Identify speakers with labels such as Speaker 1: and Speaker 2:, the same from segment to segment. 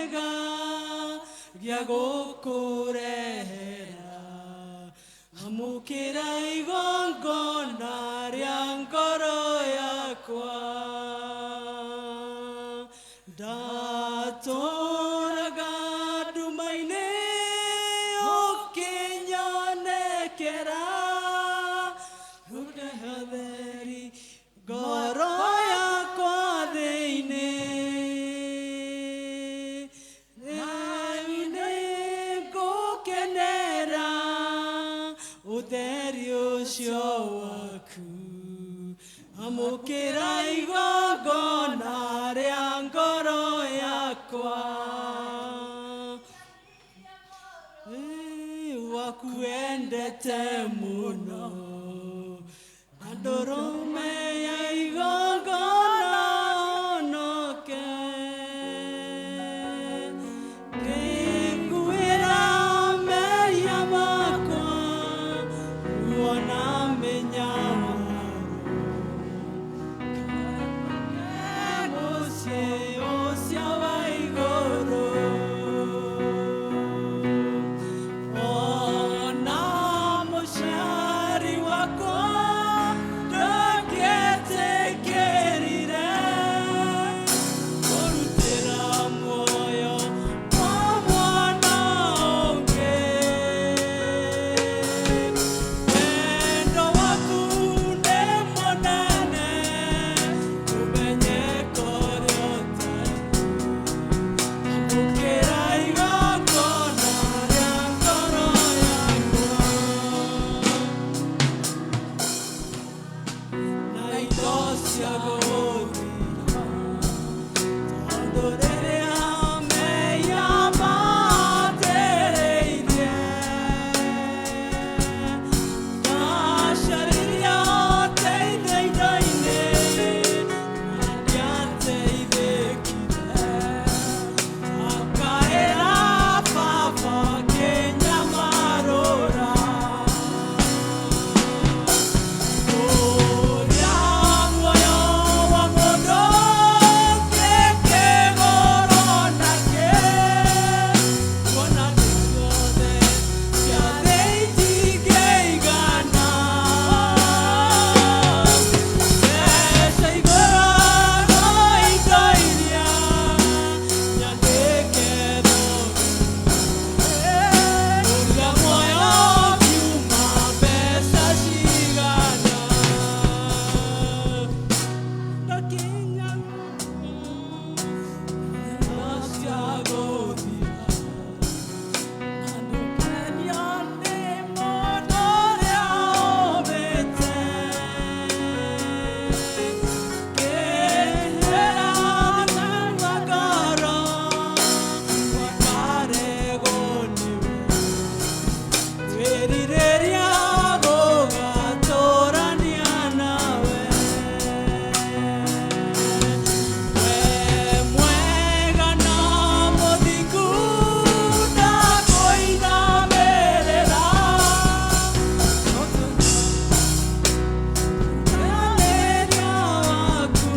Speaker 1: kĩega gĩa gũkũrehera amũkĩra igongona rĩa ngoro yakwa ndatũũraga nduma-inĩ ũkĩnyonekera ũkĩhatheri ngoro yakwa thĩinĩ rĩu-inĩ ngũkenera ũtheri ũcio waku amũkĩra igongona rĩa ngoro yakwa waku endete mũno na ndũrũme ya igongona onoke ngĩiguĩra mehia makwa wona menya mũciĩ ũcio wa igũrũ ona mũciari wakwa ndangĩetĩkĩrire kũrutĩra muoyo wa mwana ũngĩ wendo waku nĩ mũnene ũmenyeka ũrĩa ũtariĩ amũkĩra igongona rĩa ngoro yakwa na indo cia gũthira tondũ rĩrĩa mehia matĩrĩirie ndacarĩria ũteithio indo-inĩ na ndiateithĩkire akaĩra baba akĩnyamarũra ũrĩa muoyo wa mũndũ ngĩkĩgũrwo nake kuona nĩ ciothe ciothe itingĩigana mbeca igũrũ no indo iria nyandĩkĩtwo ũrĩa muoyo kiuma mbeca cigana ndakinya cia gũthira na ndũkenio nĩ mũndũ ũrĩa ũmĩte ngĩhera na ngoro wakaregwo nĩwe twĩrirĩria gũgatũũrania nawe we mwega na mũthingu ndakũinamĩrĩra ũtũgĩranĩria waku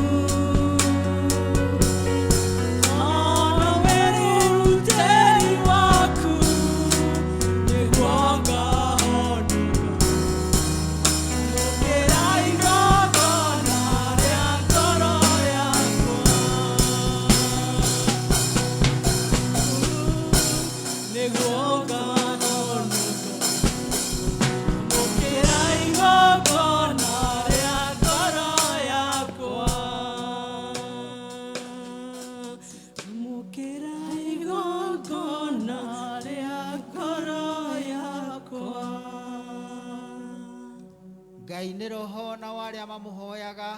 Speaker 1: ona wĩrutĩri waku nĩguo ngahonoka amũkĩra igongona rĩa ngoro yakwa nĩguo ngahonoka amũkĩra igongona rĩa ngoro yakwa amũkĩra igongona rĩa ngoro yakwa
Speaker 2: Ngai nĩ roho na arĩa mamũhoyaga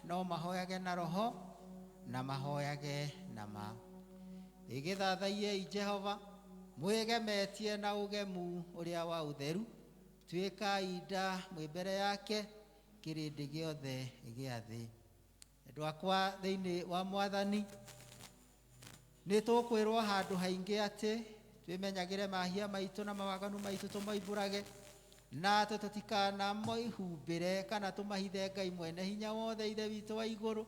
Speaker 2: no mahoyage na roho na mahoyage na ma igĩthathaiei Jehova mwĩgemetie na ũgemu ũrĩa wa ũtheru tuĩkai nda mwĩ mbere yake kĩrĩndĩ gĩothe gĩa thĩ andũ akwa thĩinĩ wa Mwathani nĩ tũkwĩrwo handũ haingĩ atĩ twĩmenyagĩre mahia maitũ na mawaganu maitũ tũmoimbũrage na tũtikana moihumbĩre kana tũmahithe Ngai mwene hinya wothe ithe witũ wa igũrũ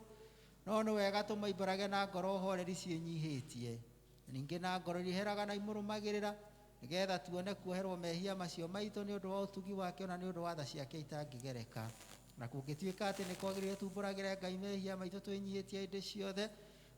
Speaker 2: no nĩ wega tũmoimbũrage na ngoro horeri ciĩnyihĩtie ningĩ na ngoro iheraga na imũrũmagĩrĩra nĩgetha tuone kuoherwo mehia macio maitũ nĩ ũndũ wa ũtugi wake ona nĩ ũndũ wa tha ciake itangĩgereka. Na kũngĩtuĩka atĩ nĩ kwagĩrĩire tumbũragĩre Ngai mehia maitũ twĩnyihĩtie hĩndĩ ciothe,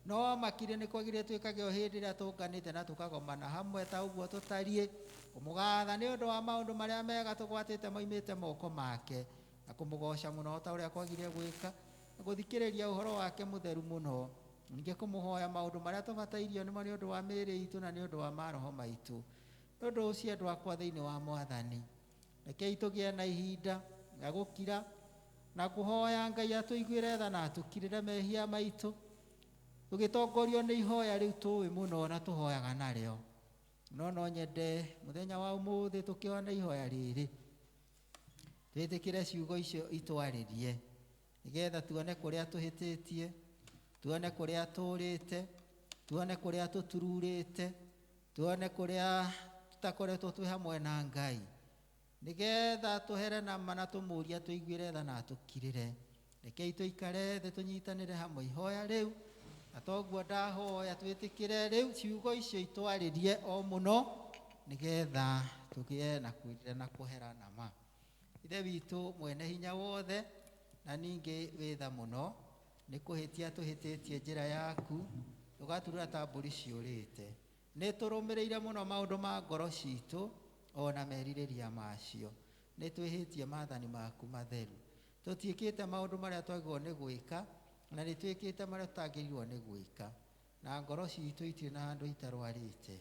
Speaker 2: no makĩria nĩ kwagĩrĩire twĩkage o hĩndĩ ĩrĩa tũnganĩte na tũkagomana hamwe ta ũguo tũtariĩ, kũmũgatha nĩ ũndũ wa maũndũ marĩa mega tũgwatĩte moimĩte moko make, na kũmũgoca mũno ta ũrĩa kwagĩrĩire gwĩka, na gũthikĩrĩria ũhoro wake mũtheru mũno, ningĩ kũmũhoya maũndũ marĩa tũbatairio nĩmo nĩ ũndũ wa mĩĩrĩ itũ na nĩ ũndũ wa maroho maitũ. Nĩ ũndũ ũcio andũ akwa thĩinĩ wa Mwathani, rekei tũgĩe na ihinda rĩa gũkira na kũhoya Ngai atũiguĩre tha na atũkirĩre mehia maitũ, tũgĩtongorio nĩ ihoya rĩu tũĩ mũno na tũhoyaga narĩo. No nyende mũthenya wa ũmũthĩ tũkĩona ihoya rĩrĩ, twĩtĩkĩre ciugo icio itwarĩrie, nĩgetha tuone kũrĩa tũhĩtĩtie, tuone kũrĩa tũũrĩte, tuone kũrĩa tũtururĩte, tuone kũrĩa tũtakoretwo twĩ hamwe na Ngai, nĩgetha tũhere na ma na tũmũũria tũiguĩre tha na tũkirĩre. Rekei tũikare thĩ tũnyitanĩre hamwe ihoya rĩu, na toguo ndahoya twĩtĩkĩre rĩu ciugo icio itwarĩrie o mũno, nĩgetha tũgĩe na kwĩrira na kũhera na ma. Ithe witũ mwene hinya wothe na ningĩ wĩtha mũno, nĩ kũhĩtia tũhĩtĩtie njĩra yaku, tũgaturũra ta mbũri ciũrĩte. Nĩ tũrũmĩrĩire mũno maũndũ ma ngoro citũ ona merirĩria macio. Nĩ twĩhĩtie maathani maku matheru, tũtiĩkĩte maũndũ marĩa twagĩrĩirwo nĩ gwĩka, na nĩ twĩkĩte marĩa tũtagĩrĩirwo nĩ gwĩka, na ngoro citũ itirĩ na handũ itarwarĩte.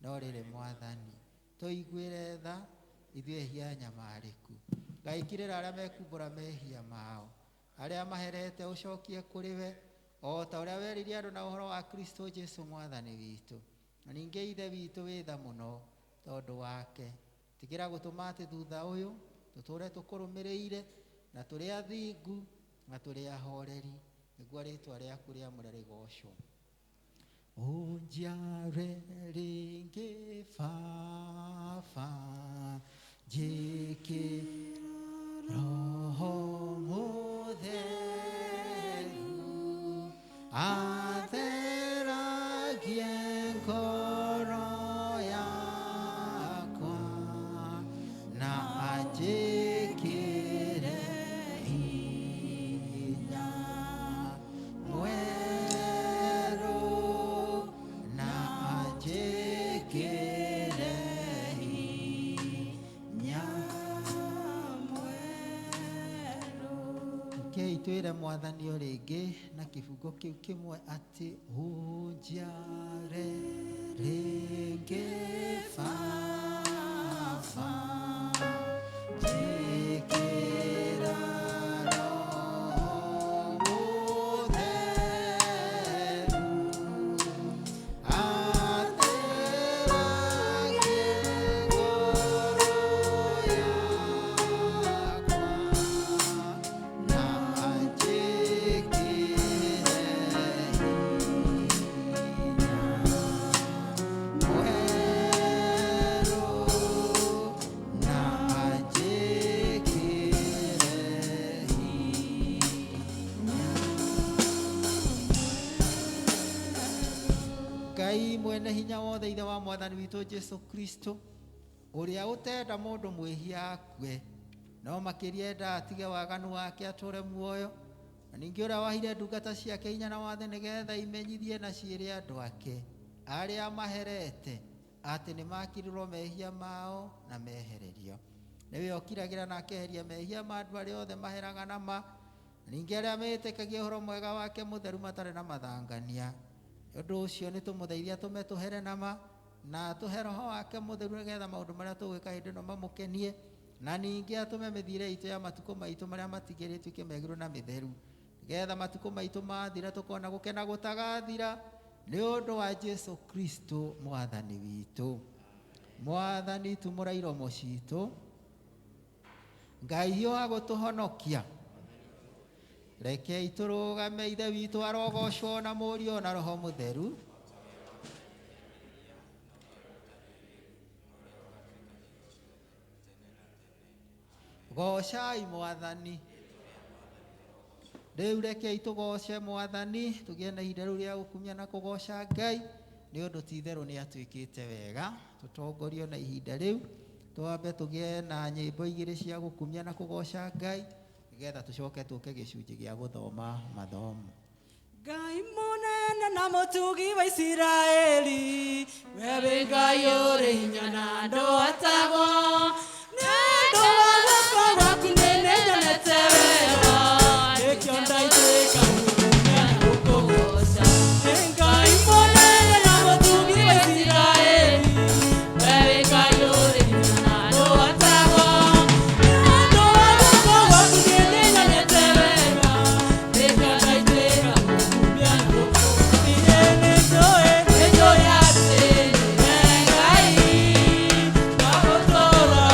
Speaker 2: No rĩrĩ Mwathani, tũiguĩre tha ithuĩ ehia nyamarĩku. Ngai kirĩra arĩa mekumbũra mehia mao, arĩa maherete ũcokie kũrĩ we, o ta ũrĩa weririe andũ na ũhoro wa Kristo Jesũ Mwathani witũ. Na ningĩ Ithe witũ wĩtha mũno tondũ wake, tigĩra gũtũma atĩ thutha ũyũ tũtũũre tũkũrũmĩrĩire na tũrĩ athingu na tũrĩ ahoreri, nĩguo rĩĩtwa rĩaku rĩamũre rĩgocwo. Ũnjiare rĩngĩ Baba, njĩkĩra Roho Mũtheru atheragie ngoro yakwa na anjĩkĩre hinya mwerũ na anjĩkĩre hinya mwerũ. Kei twĩre Mwathani o rĩngĩ na kĩbungo kĩu kĩmwe atĩ ũnjiare rĩngĩ Baba, njĩkĩra Roho Mũtheru atheragie ngoro yakwa na anjĩkĩre Ngai mwene hinya wothe, Ithe wa Mwathani witũ Jesũ Kristo, ũrĩa ũtenda mũndũ mwĩhia akue, no makĩria enda atige waganu wake atũre muoyo, na ningĩ ũrĩa wahire ndungata ciake hinya na wathe nĩgetha imenyithie na ciĩre andũ ake arĩa maherete atĩ nĩ makirirwo mehia mao na mehererio. Nĩwe okiragĩra na akeheria mehia ma andũ arĩa othe maheraga na ma, ningĩ arĩa metĩkagia ũhoro mwega wake mũtheru matarĩ na mathangania. Ũndũ ũcio nĩ tũmũthaithia tũme tũhere na ma, na tũhe Roho wake mũtheru nĩgetha maũndũ marĩa tũgwĩka hĩndĩ ĩno mamũkenie, na ningĩ atũme mĩthiĩre itũ ya matukũ maitũ marĩa matigĩrĩ ĩtuĩke megĩrũ na mĩtheru, nĩgetha matukũ maitũ mathira tũkona gũkena gũtagathira, nĩ ũndũ wa Jesũ Kristo Mwathani witũ. Mwathani tumũra iromo citũ, Ngai wa gũtũhonokia, rekei tũrũgame. Ithe witũ arogocwo na Mũriũ na Roho Mũtheru. Gocai Mwathani. Rĩu rekei tũgoce Mwathani, tũgĩe na ihinda rĩu rĩa gũkumia na kũgoca Ngai, nĩ ũndũ ti-itherũ nĩ atuĩkĩte wega. Tũtongorio na ihinda rĩu twambe tũgĩe na nyĩmbo igĩrĩ cia gũkumia na kũgoca Ngai, nĩgetha tũcoke tũke gĩcunjĩ gĩa gũthoma mathomo.
Speaker 1: Ngai mũnene na mũtugi wa Isiraeli, we wĩ Ngai ũrĩ hinya na ndwatagwo, nĩ ũndũ wa guoko gwaku nĩ nyonete wega, nĩkĩo ndaitĩka gũkumia na gũkũgoca. Nĩ Ngai mũnene na mũtugi wa Isiraeli, we wĩ Ngai ũrĩ hinya na ndwatagwo, nĩ ũndũ wa guoko gwaku nĩ nyonete wega, nĩkĩo ndaitĩka gũkumia na gũkũgoca. Nĩnjũĩ atĩ nĩwe Ngai wa gũtũũra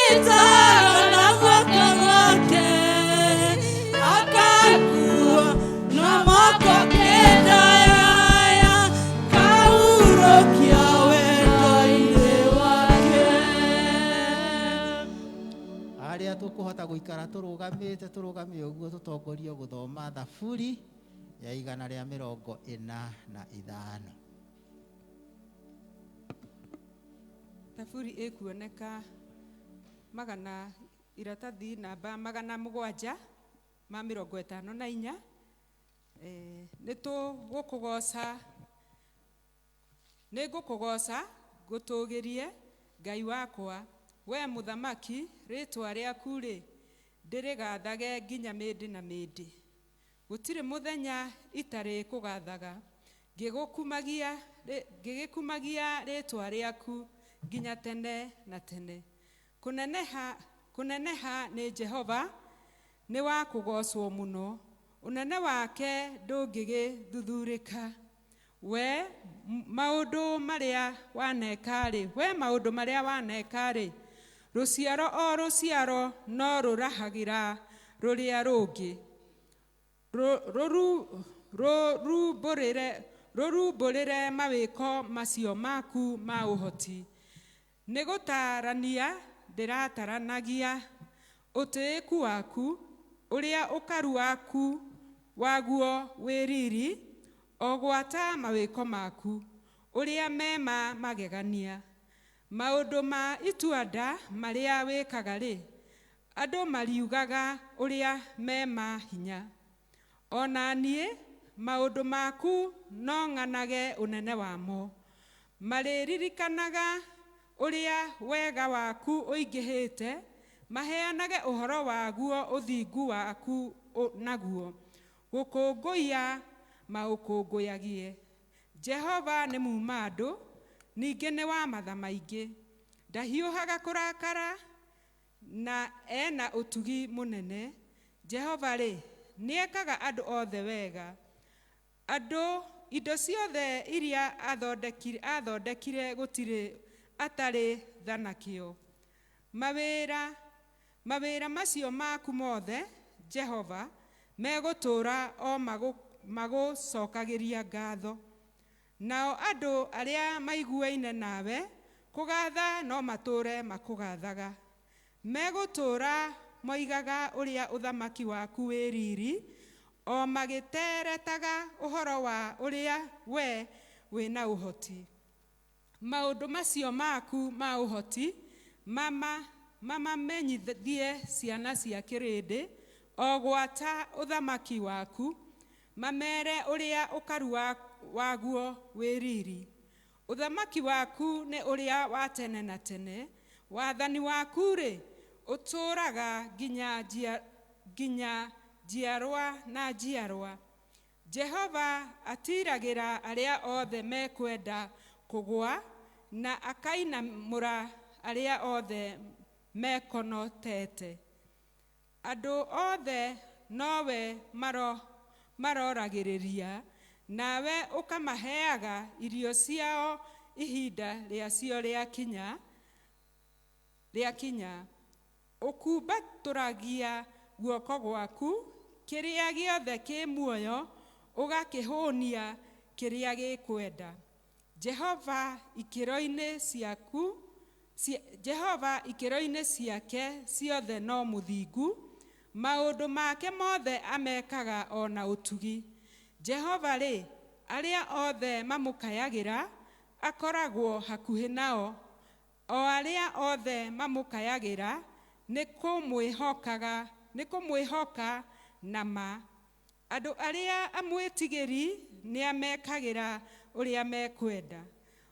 Speaker 1: anyitaga na guoko gwake, akakuua na moko kenda yaya, kaurũkia wendo-inĩ wake.
Speaker 2: Aria tukuhota guikara turugamie uguo tutongorio guthoma thaburi ya 145.
Speaker 3: Thaburi ikuoneka magana iratathi namba 754. Nĩngũkũgoca ngũtũgĩrie Ngai wakwa, we mũthamaki, rĩtwa rĩaku rĩ ndĩrĩgathage nginya mĩndĩ na mĩndĩ. Gũtirĩ mũthenya itarĩ kũgathaga, ngĩgĩkumagia rĩtwa rĩaku nginya tene na tene. Kũneneha nĩ Jehova, nĩ wa kũgocwo mũno, ũnene wake ndũngĩgĩthuthurĩka. We maũndũ marĩa waneka-rĩ, rũciaro o rũciaro no rũrahagĩra rũrĩa rũngĩ. Rũrumbũrĩre mawĩko macio maku ma ũhoti. Nĩ gũtarania ndĩrataranagia ũtĩĩku waku, ũrĩa ũkaru waku waguo wĩ riri, o gwata mawĩko maku, ũrĩa mema magegania. Maũndũ ma itua-nda marĩa wĩkaga-rĩ, andũ mariugaga ũrĩa mema hinya. Ona niĩ maũndũ maku no ng'anage ũnene wamo. Marĩririkanaga ũrĩa wega waku ũingĩhĩte, maheanage ũhoro waguo ũthingu waku naguo. Gũkũngũiya maũkũngũyagie. Jehova nĩ mumandũ, ningĩ nĩ wa matha maingĩ. Ndahiũhaga kũrakara na ena ũtugi mũnene. Jehova-rĩ, nĩekaga andũ othe wega. Indo ciothe iria athondekire gũtirĩ atarĩ thanakĩo. Mawĩra macio maku mothe, Jehova, megũtũũra o magũcokagĩria ngatho. Nao andũ arĩa maiguaine nawe kũgatha no matũũre makũgathaga. Megũtũũra moigaga ũrĩa ũthamaki waku wĩ riri, o magĩteretaga ũhoro wa ũrĩa we wĩna ũhoti. Maũndũ macio maku ma ũhoti mamamenyithie ciana cia kĩrĩndĩ, o gwata ũthamaki waku, mamere ũrĩa ũkaru waguo wĩ riri. Ũthamaki waku nĩ ũrĩa wa tene na tene, wathani waku-rĩ ũtũũraga nginya njiarwa na njiarwa. Jehova atiragĩra arĩa othe mekwenda kũgwa, na akainamũra arĩa othe mekonotete. Andũ othe nowe maroragĩrĩria, nawe ũkamaheaga irio ciao ihinda rĩacio rĩakinya. Ũkumbatũragia guoko gwaku, kĩrĩa gĩothe kĩ muoyo, ũgakĩhũnia kĩrĩa gĩkwenda. Jehova ikĩro-inĩ ciake ciothe no mũthingu, maũndũ make mothe amekaga ona ũtugi. Jehova-rĩ, arĩa othe mamũkayagĩra akoragwo hakuhĩ nao, o arĩa othe mamũkayagĩra nĩ kũmwĩhoka na ma. Andũ arĩa amwĩtigĩri nĩ amekagĩra ũrĩa mekwenda,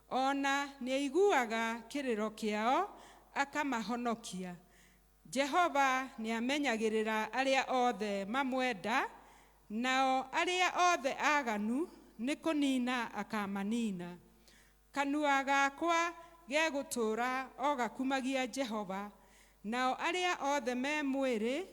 Speaker 3: ona nĩ aiguaga kĩrĩro kĩao akamahonokia. Jehova nĩ amenyagĩrĩra arĩa othe mamwenda, nao arĩa othe aganu nĩ kũnina akamanina. Kanua gakwa gegũtũũra o gakumagia Jehova, nao arĩa othe me mwĩrĩ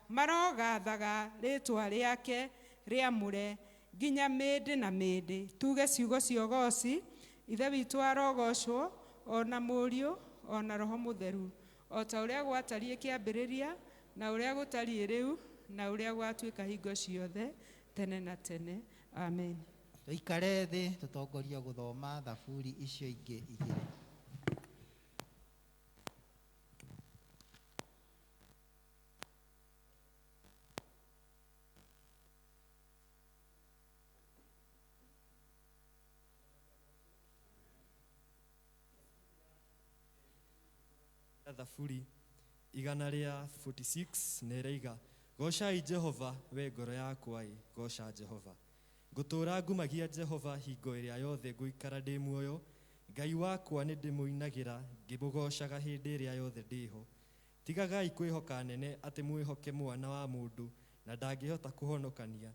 Speaker 3: marogathaga rĩtwa rĩake rĩamũre nginya mĩndĩ na mĩndĩ. Tuge ciugo cia ũgoci. Ithe witũ arogocwo, ona Mũriũ, ona Roho Mũtheru, o ta ũrĩa gwatariĩ kĩambĩrĩria, na ũrĩa gũtariĩ rĩu, na ũrĩa gwatuĩka hingo ciothe, tene na tene. Amen.
Speaker 2: Tũikare thĩ tũtongorio gũthoma thaburi icio ingĩ igĩrĩ.
Speaker 4: Thaburi igana rĩa 46 nĩraiga, gocai Jehova we ngoro yakwa, goca Jehova. Ngũtũũra ngumagia Jehova hingo ĩrĩa yothe ngũikara ndĩ muoyo. Ngai wakwa nĩ ndĩmũinagĩra ngĩmũgocaga hĩndĩ ĩrĩa yothe ndĩho. Tigagai kwĩhoka nene atĩ mwĩhoke mwana wa mũndũ na ndangĩhota kũhonokania.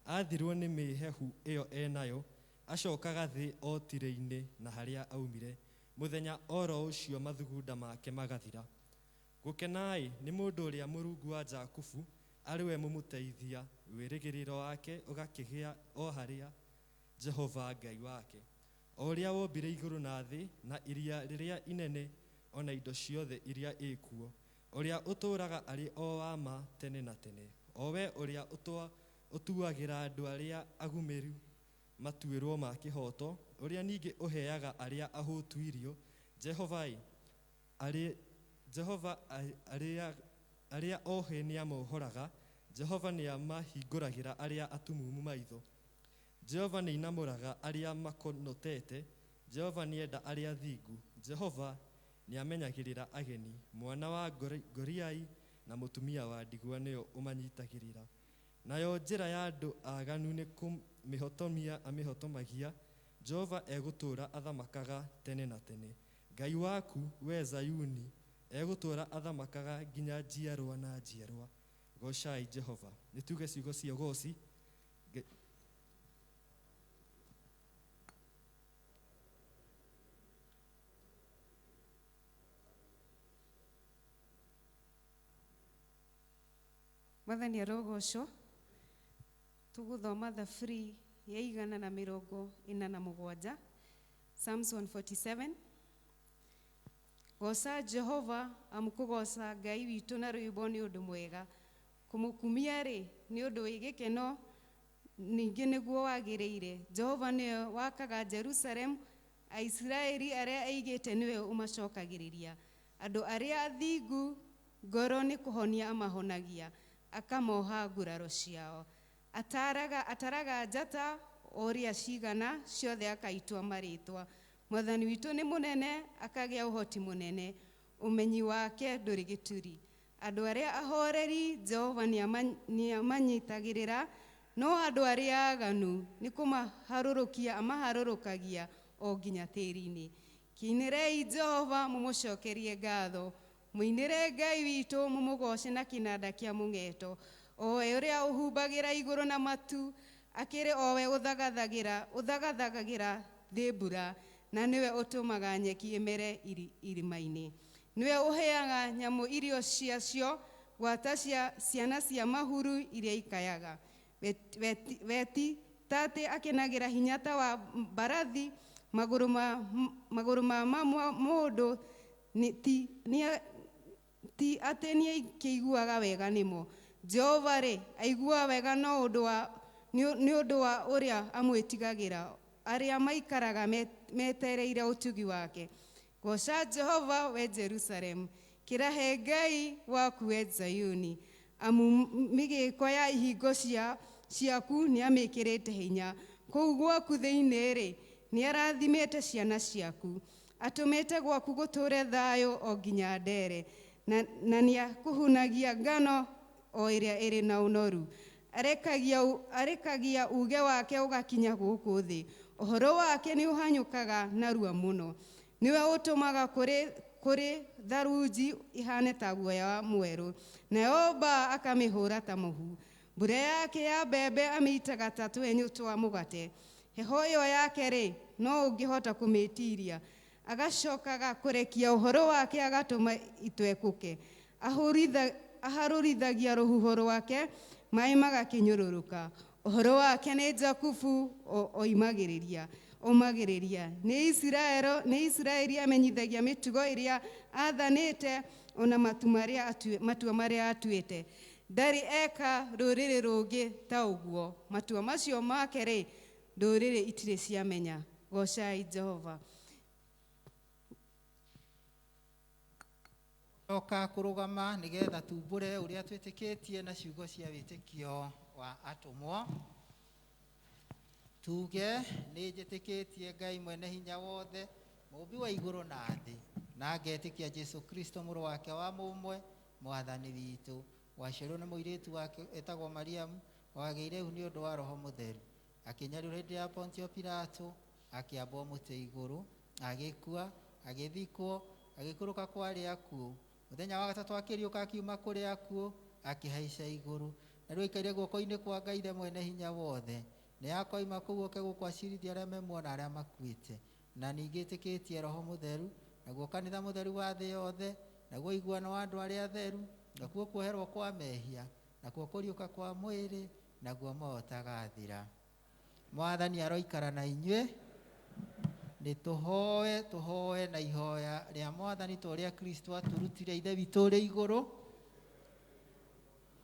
Speaker 4: Athirwo nĩ mĩhehu ĩyo enayo, acokaga thĩ o tirĩ-inĩ na harĩa aumire. Mũthenya oro ũcio mathugunda make magathira. Gũkenai nĩ mũndũ ũrĩa Mũrungu wa Jakubu, arĩ we mũmũteithia, wĩrĩgĩrĩro wake ũgakĩgĩa o harĩa Jehova Ngai wake. O ũrĩa wombire igũrũ na thĩ na iria rĩrĩa inene, ona indo ciothe iria ĩkuo. Ũrĩa ũtũũraga arĩ o wa ma tene na tene. O we ũrĩa ũtuagĩra andũ arĩa agumĩru matuĩrwo ma kĩhoto, ũrĩa ningĩ ũheaga arĩa ahũtu irio. Jehova arĩa ohĩ nĩamohoraga. Jehova nĩamahingũragĩra arĩa atumumu maitho. Jehova nĩinamũraga arĩa makonotete. Jehova nĩenda arĩa thingu. Jehova nĩamenyagĩrĩra ageni. Mwana wa ngoriai na mũtumia wa ndigwa nĩyo ũmanyitagĩrĩra. Nayo njĩra ya andũ aganu nĩ kũmĩhotomia amĩhotomagia. Jehova egũtũũra athamakaga tene na tene. Ngai waku we Zayuni egũtũũra athamakaga nginya njiarwa na njiarwa. Gocai Jehova. Nĩ tuge ciugo cia ũgoci.
Speaker 3: Mwathani arogocwo. Tũgũthoma thaburi ya 147, Psalms 147. Goca Jehova, amũkũgoca Ngai witũ na rwĩmbo nĩ ũndũ mwega. Kũmũkumia rĩ nĩ ũndũ wĩ gĩkeno, ningĩ nĩguo wagĩrĩire. Jehova nĩwe wakaga Jerusalem, Aisiraeli arĩa aigĩte nĩwe ũmacokagĩrĩria. Andũ arĩa athingu ngoro nĩ kũhonia amahonagia, akamoha nguraro ciao. Ataraga njata ũrĩa cigana ciothe akaitua marĩtwa. Mwathani witũ nĩ mũnene, akagĩa ũhoti mũnene, ũmenyi wake ndũrĩ gĩturi. Andũ arĩa ahoreri Jehova nĩamanyitagĩrĩra, no andũ arĩa aganu nĩ kũmaharũrũkia amaharũrũkagia o nginya tĩri-inĩ. Kĩinĩrei Jehova mũmũcokerie ngatho, mũinĩre Ngai witũ mũmũgoce na kĩnanda kĩa mũng'eto. O we ũrĩa ũhumbagĩra igũrũ na matu, akĩrĩ o we ũthagathagĩra thĩ mbura, na nĩwe ũtũmaga nyeki ĩmere irima-inĩ. Nĩwe ũheaga nyamũ irio ciacio, gwata cia ciana cia mahuru iria ikayaga. Weti tatĩ akenagĩra hinya ta wa mbarathi, magũrũ ma mũndũ ti atĩ nĩakĩiguaga wega nĩmo. Jehova rĩ aigua wega nĩ ũndũ wa ũrĩa amwĩtigagĩra, arĩa maikaraga metereire ũtugi wake. Goca Jehova we Jerusalem, kĩrahe Ngai waku we Zayuni. Amu mĩgĩko ya ihingo ciaku nĩamĩkĩrĩte hinya. Kũu gwaku thĩinĩ rĩ nĩarathimĩte ciana ciaku. Atũmĩte gwaku gũtũũre thayũ o nginya ndere, na nĩakũhunagia ngano o ĩrĩa ĩrĩ na ũnoru. Arekagia uge wake ũgakinya gũkũ thĩ. Ũhoro wake nĩ ũhanyũkaga narua mũno. Nĩwe ũtũmaga kũrĩ tharunji ihane ta guoya wa mwerũ, nayo mbaa akamĩhũra ta mũhu. Mbura yake ya mbembe amĩitaga ta twenyũ twa mũgate. Heho ĩyo yake rĩ no ũngĩhota kũmĩtiria. Agacokaga kũrekia ũhoro wake agatũma itwekũke. Aharũrithagia rũhuho rwake, maaĩ magakĩnyũrũrũka. Ũhoro wake nĩ Jakubu oimagĩrĩria,
Speaker 5: umagiriria ni Israeli amenyithagia mitugo iria athanite ona matua maria atuite ndari eka ruriri rungi ta uguo matua macio make ri nduriri itire ciamenya gocai Jehova.
Speaker 2: Oka kurugama nigetha tumbure uria twitikitie na ciugo cia witikio wa atumwo. Tuge ni njitikitie Ngai mwene hinya wothe mumbi wa iguru na thi na ngetikia Jesu Kristo muru wake wa mumwe mwathani witu waciarwo na muiritu wake etagwo Mariamu wageire hu ni undu wa roho mutheru akinyaririo hindi ya Pontio Pilato akiambwo muti iguru agikua agithikwo agikuruka kwa aria akuo muthenya wa gatatu akiriuka akiuma kuri akuo akihaica iguru na riu ikaire guoko-ini kwa Ngai the mwene hinya wothe ni akoima kuu oke gukwacirithia aria memuona aria makuite na ningi itikitie roho mutheru naguo kanitha mutheru wa thi yothe naguo iguano wa andu aria atheru nakuo kuoherwo kwa mehia nakuo kuriuka kwa mwiri naguo motagathira. Mwathani aroikara na inyue ni tuhoe na ihoya ria mwathani toria Kristo aturutire ithe witu ri iguru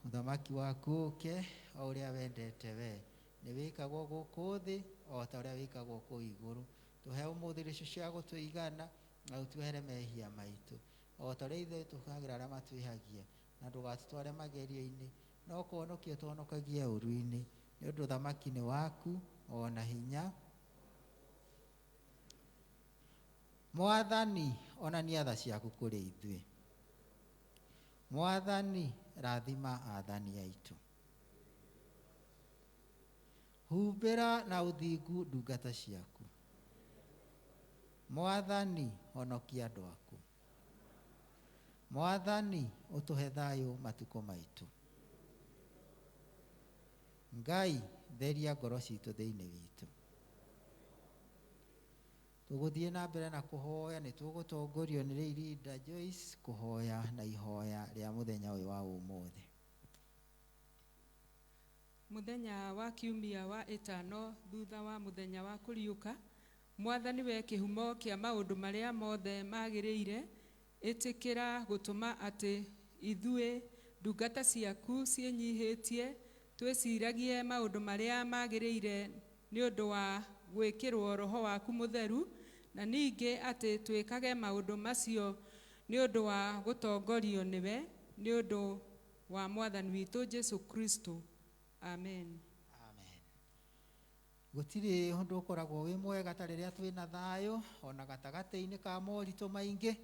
Speaker 2: uthamaki waku uke o uria wendete we ni wikagwo guku thi o ta uria wikagwo ku iguru tuhe umuthi ricio cia gutuigana na utuhere mehia maitu o ta uria ithe tukagira aria matwihagia na ndugatutware magerio-ini no kuhonokia tuhonokagie uru-ini ni undu uthamaki ni waku ona hinya. Mwathani onania tha ciaku kuri ithuĩ. Mwathani rathima athani aitu. Humbĩra na ũthingu ndungata ciaku. Mwathani honokia andũ aku. Mwathani ũtũhe thayũ matukũ maitũ. Ngai theria ngoro citũ thĩinĩ witũ. Tũgũthiĩ na mbere na kũhoya nĩ tũgũtongorio nĩ Linda Joyce kũhoya na ihoya rĩa mũthenya ũyũ wa ũmũthĩ.
Speaker 3: Muthenya wa kiumia wa ĩtano thutha wa muthenya wa kuriuka Mwathani we kihumo kia maundu maria mothe magĩrĩire ĩtĩkĩra gũtũma atĩ ithuĩ ndungata ciaku ciĩnyihĩtie twĩciragie maundu maria magĩrĩire nĩ ũndũ wa gwĩkĩrwo roho waku mutheru na ningĩ atĩ twĩkage maundu macio nĩ ũndũ wa gũtongorio nĩwe nĩ ũndũ wa Mwathani witũ Jesu Kristo. Amen.
Speaker 2: Amen. Gũtirĩ ũndũ ũkoragwo wĩ mwega ta rĩrĩa twĩna thayũ ona gatagatĩ-inĩ ka moritũ maingĩ.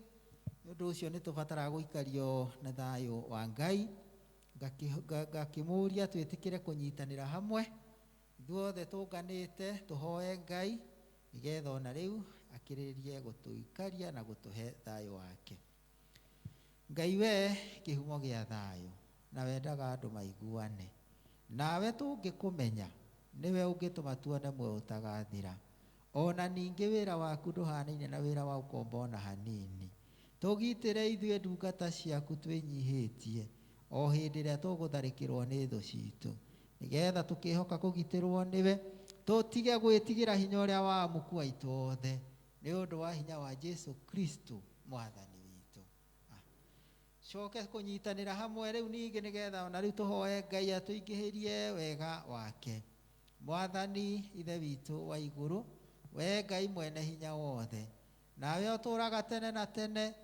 Speaker 2: Nĩ ũndũ ũcio nĩ tũbataraga gũikario na thayũ wa Ngai. Ngakĩmũria twĩtĩkĩre kũnyitanĩra hamwe ithuothe tũnganĩte tũhoe Ngai nĩgetha ona rĩu akĩrĩrie gũtũikaria na gũtũhe thayũ wake. Ngai we kĩhumo gĩa thayũ na wendaga andũ maiguane. Nawe tũngĩkũmenya niwe ũngĩtũma tuone muoyo ũtagathira. Ona ningĩ wĩra waku ndũhanaine na wĩra wa ũkombo na hanini. Tũgitĩre ithuĩ ndungata ciaku twĩnyihĩtie o hĩndĩ ĩrĩa tũgũtharĩkĩrwo nĩ thũ citũ nĩgetha tũkĩhoka kũgitĩrwo nĩwe tũtige gwĩtigĩra hinya ũrĩa wa muku aitũ othe nĩ ũndũ wa hinya wa Jesu Kristo Mwathani witũ. Coke kũnyitanĩra hamwe rĩu ningĩ nĩgetha ona rĩu tũhoe Ngai atũingĩhĩrie wega wake. Mwathani ithe witũ wa igũrũ we Ngai mwene hinya wothe nawe ũtũũraga tene na tene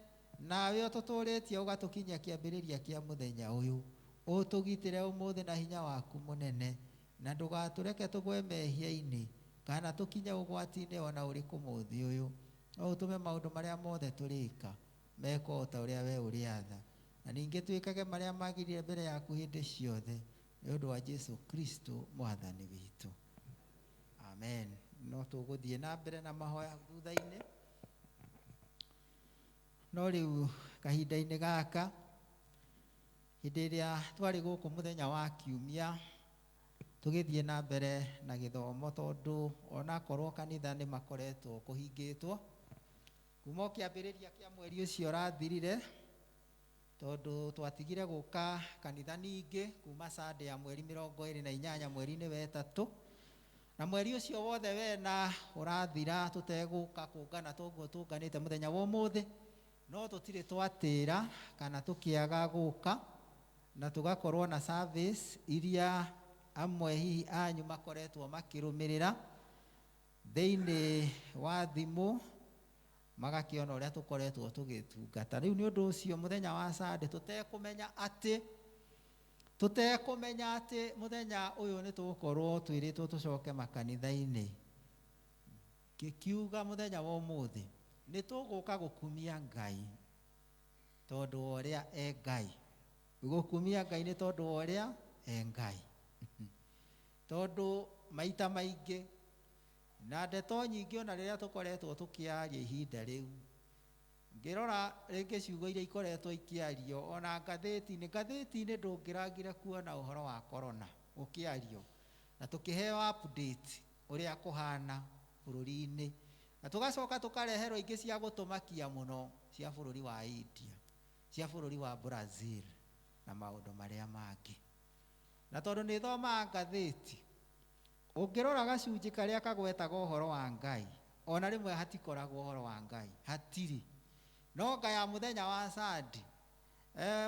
Speaker 2: nawe ũtũtũrĩtie ũgatũkinyia kĩambĩrĩria kĩa mũthenya ũyũ ũtũgitĩre ũmũthĩ na hinya waku mũnene na ndũgatũreke tũgwe mehia-inĩ kana tũkinye ũgwati-inĩ ona ũrĩkũ mũthĩ ũyũ. No ũtũme maũndũ marĩa mothe tũrĩka meka o ta ũrĩa we ũrĩatha na ningĩ twĩkage marĩa magĩrĩire mbere yaku hĩndĩ ciothe nĩ ũndũ wa Jesu Kristo Mwathani witũ. Amen. No tũgũthiĩ na mbere na mahoya thutha-inĩ. No rĩu kahinda-inĩ gaka hĩndĩ ĩrĩa twarĩ gũkũ mũthenya wa kiumia tũgĩthiĩ na mbere na gĩthomo tondũ onakorwo kanitha nĩ makoretwo kũhingĩtwo kuma kĩambĩrĩria kĩa mweri ũcio ũrathirire tondũ twatigire gũka kanitha ningĩ kuma Sunday ya mweri 28 mweri-inĩ wa ĩtatũ na mweri ucio wothe wena urathira tuteguka kungana toguo tunganite muthenya wa umuthi no tutire twatira kana tukiaga guka na tugakorwo na service iria amwe hihi anyu makoretwo makirumirira theini wa thimu magakiona uria tukoretwo tugitungata. Riu ni undu ucio muthenya wa Sunday tutekumenya ati muthenya uyu ni tugukorwo twiritwo tucoke makanitha-ini. Kikiuga muthenya wa umuthi ni tuguka gukumia Ngai tondu uria e Ngai. Gukumia Ngai ni tondu uria e Ngai. Tondu maita maingi na ndeto nyingi ona riria tukoretwo tukiaria ihinda riu ngirora ringi ciugo iria ikoretwo ikiario ona ngatheti-ini ndungirangire kuona uhoro wa corona ukiario na tukiheo update uria kuhana bururi-ini na tugacoka tukareherwo ingi cia gutumakia muno cia bururi wa India, cia bururi wa Brazil na maundu maria mangi. Na tondu ni thoma ngatheti ungirora gacunji karia kagwetaga uhoro wa Ngai ona rimwe hatikoragwo uhoro wa Ngai, hatiri. No ngaya muthenya wa Sunday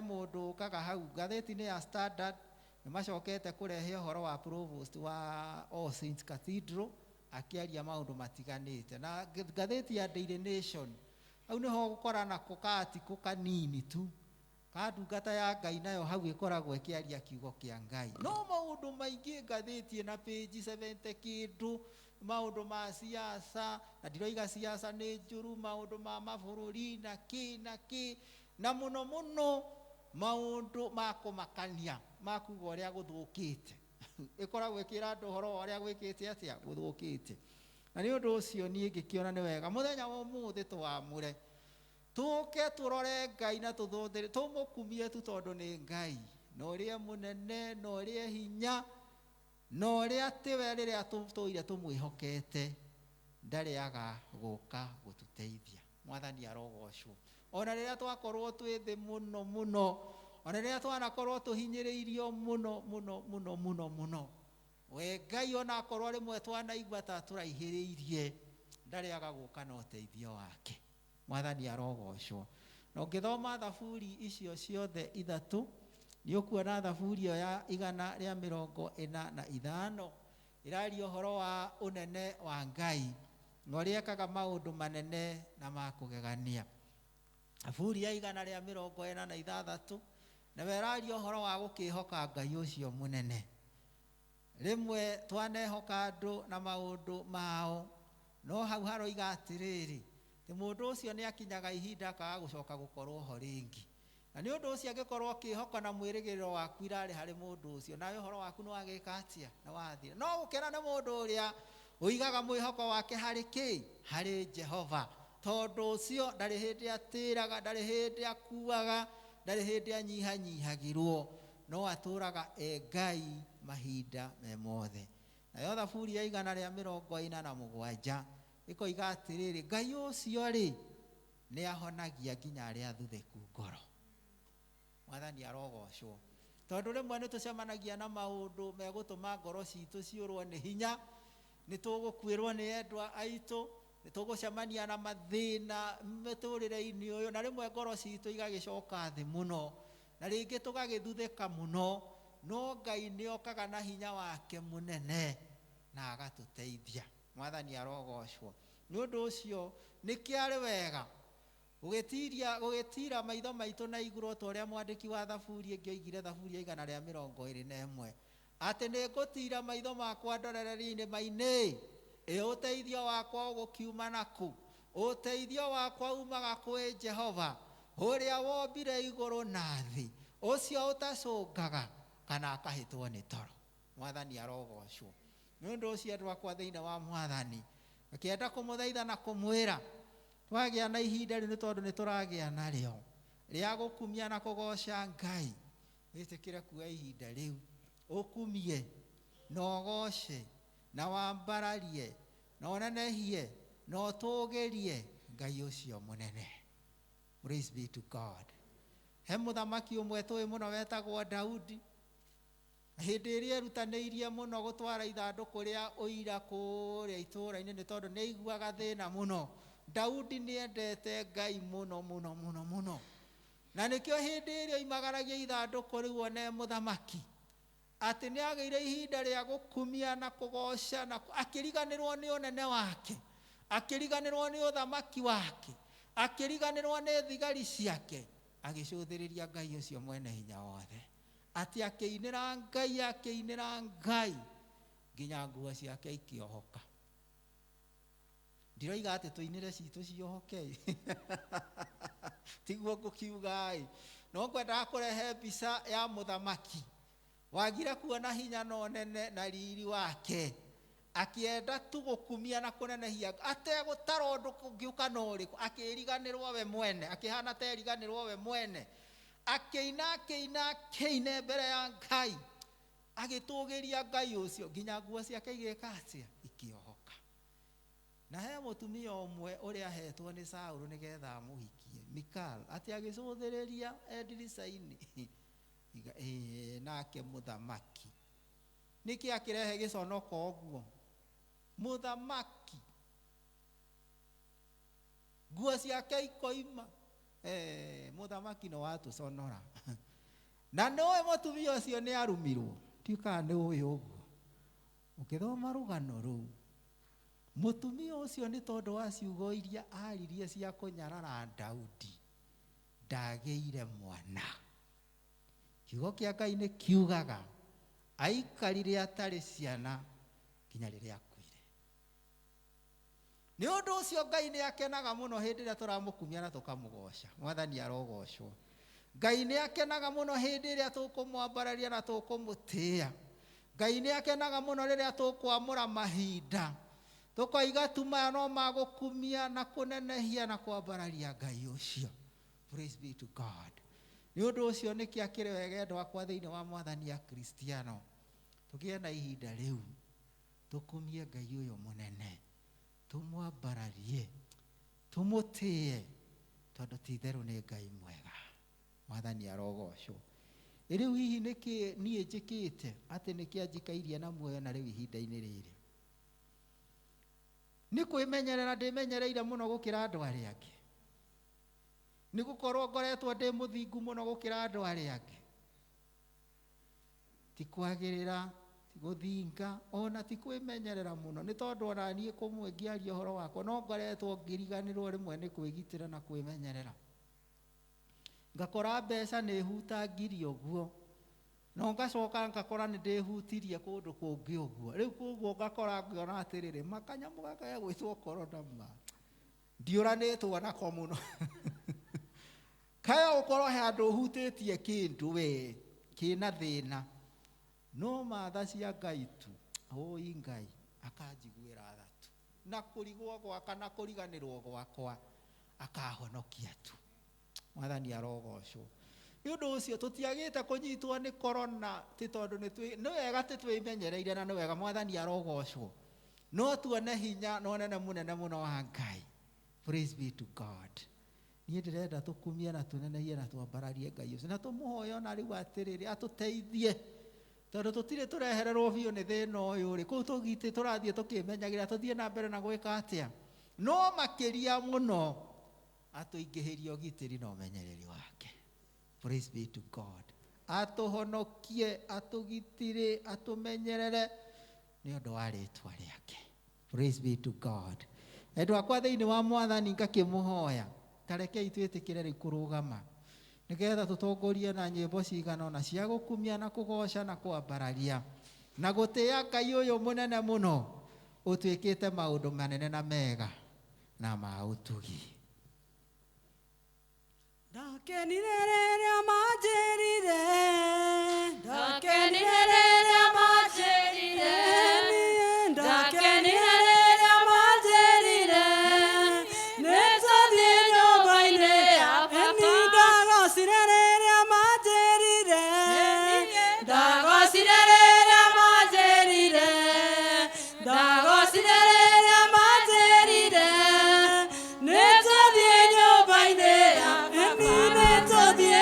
Speaker 2: mundu kaga hau ngatheti-ini ya Standard nimacokete kurehe uhoro wa provost wa All Saints Cathedral akiaria maundu matiganite. Na ngatheti ya Daily Nation au niho gukora na kukati kukanini tu kadungata ya Ngai nayo hau ikoragwo ikiaria kiugo kia Ngai. No maundu maingi ngatheti na page 70 kindu maundu ma siasa na ndiroiga siasa ni njuru, maundu ma mabururi na ki na muno maundu ma kumakania makuga uria guthukite ikoragwo ikira andu horo uria gwikite atia guthukite. Na ni undu ucio nie ngikiona ni wega muthenya wa umuthi twamure tuke turore Ngai na tuthuthire tumukumie tu tondu ni Ngai no uria munene no uria hinya no uria tiwe riria tuire tumwihokete ndariaga guka gututeithia. Mwathani arogocwo. Ona riria twakorwo twi thi muno ona riria twanakorwo tuhinyiriirio muno we Ngai ona akorwo rimwe twanaigua ta turaihiriirie ndariaga guka na uteithio wake. Mwathani arogocwo. Na ungithoma thaburi icio ciothe ithatu ni ukuona thaburi ya 145 iraria uhoro wa unene wa Ngai no riekaga maundu manene na makugegania. Thaburi ya 146 na weraria uhoro wa gukihoka Ngai ucio munene. Rimwe twanehoka andu na maundu mao no hau haroiga atiriri ti mundu ucio ni akinyaga ihinda akaga gucoka gukorwo ho ringi. Na ni undu ucio agikorwo kihoka na mwirigiriro waku irari hari mundu ucio nawe uhoro waku ni wagika atia na wathira. No gukena ni mundu uria uigaga mwihoko wake hari ki hari Jehova tondu ucio ndari hindi atiraga ndari hindi akuaga ndari hindi anyihanyihagirwo no aturaga e Ngai mahinda me mothe. Na yo thaburi ya 147 ikoiga atiriri Ngai ucio ri ni ahonagia nginya aria athutheku ngoro. Mwathani arogocwo. Tondu rimwe ni tucemanagia na maundu megutuma ngoro citu ciurwo ni hinya, ni tugukwirwo ni endwa aitu, ni tugucemania na mathina miturire-ini uyu na rimwe ngoro citu igagicoka thi muno na ringi tugagithuthika muno. No Ngai ni okaga na hinya wake munene na agatuteithia. Mwathani arogocwo. Ni undu ucio ni kiari wega gugitira maitho maitu na iguru to ria mwandiki wa thaburi ingi oigire thaburi ya 121 ati ni ngutira maitho makwa ndorereri-ini maini uteithio wakwa ugukiuma naku. Uteithio wakwa umaga kwi Jehova uria wombire iguru na thi, ucio utacungaga kana akahitwo ni toro. Mwathani arogocwo. Ni undu ucio andu akwa thiini wa Mwathani akienda kumuthaitha na kumwira twagia na ihinda ri ni tondu ni turagia nario ria gukumia na kugoca Ngai. Witikire kuoya ihinda riu ukumie na ugoce na wambararie na unenehie na utugirie Ngai ucio munene. Praise be to God. He muthamaki umwe tui muno wetagwo Daudi Hindi ĩrĩa erutanĩirie mũno gũtwara ithandũkũ rĩa ũira kũrĩa itũũra-inĩ nĩ tondũ nĩ aiguaga thĩna mũno. Daudi nĩ endete Ngai mũno mũno mũno mũno, na nĩkĩo hĩndĩ ĩrĩa oimagaragia ithandũkũ rĩu one mũthamaki atĩ nĩ agĩire ihinda rĩa gũkumia na kũgoca na akĩriganĩrwo nĩ ũnene wake, akĩriganĩrwo nĩ ũthamaki wake, akĩriganĩrwo nĩ thigari ciake, agĩcũthĩrĩria Ngai ũcio mwene hinya wothe, atĩ akĩinĩra Ngai nginya nguo ciake ikĩohoka. Ndiroiga atĩ tũinĩre citũ ciohoke tiguo ngũkiuga no ngwendaga kũrehe mbica ya mũthamaki wagire kuona hinya na ũnene na riri wake, akienda tu gũkumia na kũnenehia ategũtara ũndũ kũngĩũka na ũrĩkũ, akĩriganĩrwo we mwene, akĩhana ta eriganĩrwo we mwene, akĩina mbere ya Ngai, agĩtũgĩria Ngai ũcio nginya nguo ciake igĩka atĩa, ikĩohoka. Na he mũtumia ũmwe ũrĩa ahetwo nĩ Saũlũ nĩgetha amũhikie, Mikal, atĩ agĩcũthĩrĩria ndirica-inĩ nake mũthamaki nĩkĩ akĩrehe gĩconoko ũguo, mũthamaki nguo ciake ikoima, mũthamaki no watũconora na nĩwe mũtumia ũcio nĩ arumirwo, tiũkaga nĩ ũĩ ũguo. Ũkĩthoma rũgano rũu, mũtumia ũcio nĩ tondũ wa ciugo iria aririe cia kũnyarara Daudi ndagĩire mwana. Kiugo kĩa Ngai nĩ kiugaga aikarire atarĩ ciana nginya rĩrĩa akuire. Nĩ ũndũ ũcio Ngai nĩ akenaga mũno hĩndĩ ĩrĩa tũramũkumia na tũkamũgoca. Mwathani arogocwo. Ngai nĩ akenaga mũno hĩndĩ ĩrĩa tũkũmwambararia na tũkũmũtĩĩa. Ngai nĩ akenaga mũno rĩrĩa tũkwamũra mahinda, tũkoiga tu maya no magũkumia na kũnenehia na kwambararia Ngai ũcio. Praise be to God. Nĩ ũndũ ũcio nĩkĩ akĩrĩ wega endwa akwa thĩinĩ wa Mwathani ya Kristiano, tũgĩe na ihinda rĩu tũkumie Ngai ũyũ mũnene, tũmwambararie, tũmũtĩe, tondũ ti itherũ nĩ Ngai mwega. Mwathani arogocwo. Rĩu hihi nĩkĩ niĩ njĩkĩte atĩ nĩkĩ anjikairie na muoyo na rĩu ihinda-inĩ rĩrĩ? Nĩ kwĩmenyerera ndĩmenyereire mũno gũkĩra andũ arĩa angĩ? Nĩ gũkorwo ngoretwo ndĩ mũthingu mũno gũkĩra andũ arĩa angĩ? Ti kwagĩrĩra, ti gũthinga, ona ti kwĩmenyerera mũno, nĩ tondũ ona niĩ kũmwe ngĩaria ũhoro wakwa no ngoretwo ngĩriganĩrwo rĩmwe nĩ kwĩgitĩra na kwĩmenyerera. Ngakora mbeca nĩ hutagirio ũguo, no ngacoka ngakora nĩ ndĩhutirie kũndũ kũngĩ ũguo. Rĩu kũguo ngakora ngĩona atĩrĩrĩ, makanyamũ gaka ya gwĩtwo korona ma ndiũranĩtwo nako mũno. Kaya ũkorwo he andũ ũhutĩtie kĩndũ we kĩna thĩna, no matha cia Ngai tu, ũĩ Ngai akanjiguĩra tha tu, na kũrigwo gwaka na kũriganĩrwo gwakwa akahonokia tu. Mwathani arogocwo. Nĩ ũndũ ũcio tũtiagĩte kũnyitwo nĩ korona ti tondũ nĩ wega twĩmenyereire na nĩ wega, Mwathani arogocwo, no tuone hinya na ũnene mũnene mũno wa Ngai. Praise be to God. Niĩ ndĩrenda tũkumie na tũnenehie na twambararie Ngai ũcio na tũmũhoe ona rĩu atĩrĩrĩ atũteithie, tondũ tũtirĩ tũrehererwo biũ nĩ thĩna ũyũ rĩ, kũu tũgitĩ tũrathiĩ tũkĩmenyagĩra tũthiĩ na mbere na gwĩka atĩa, no makĩria mũno atũingĩhĩrie ũgitĩri na ũmenyereri wake. Praise be to God. Atũhonokie, atũgitĩre, atũmenyerere nĩ ũndũ wa rĩĩtwa rĩake. Praise be to God. Endwa akwa thĩinĩ wa Mwathani ngakĩmũhoya, tarekei twĩtĩkĩre rĩu kũrũgama nĩgetha tũtongorie na nyĩmbo cigana na cia gũkumia na kũgoca na kwambararia na gũtĩĩa Ngai ũyũ mũnene mũno ũtuĩkĩte maũndũ manene na mega na ma ũtugi.
Speaker 1: Ndakenire rĩrĩa manjĩrire, ndakenire rĩrĩa manjĩrire, ndakenire rĩrĩa manjĩrire, nĩtũthiĩ nyũmba-inĩ ya Baba. Ndagocire rĩrĩa manjĩrire, ndagocire rĩrĩa manjĩrire, ndagocire rĩrĩa manjĩrire, nĩtũthiĩ nyũmba-inĩ ya Baba. Nĩtũthiĩ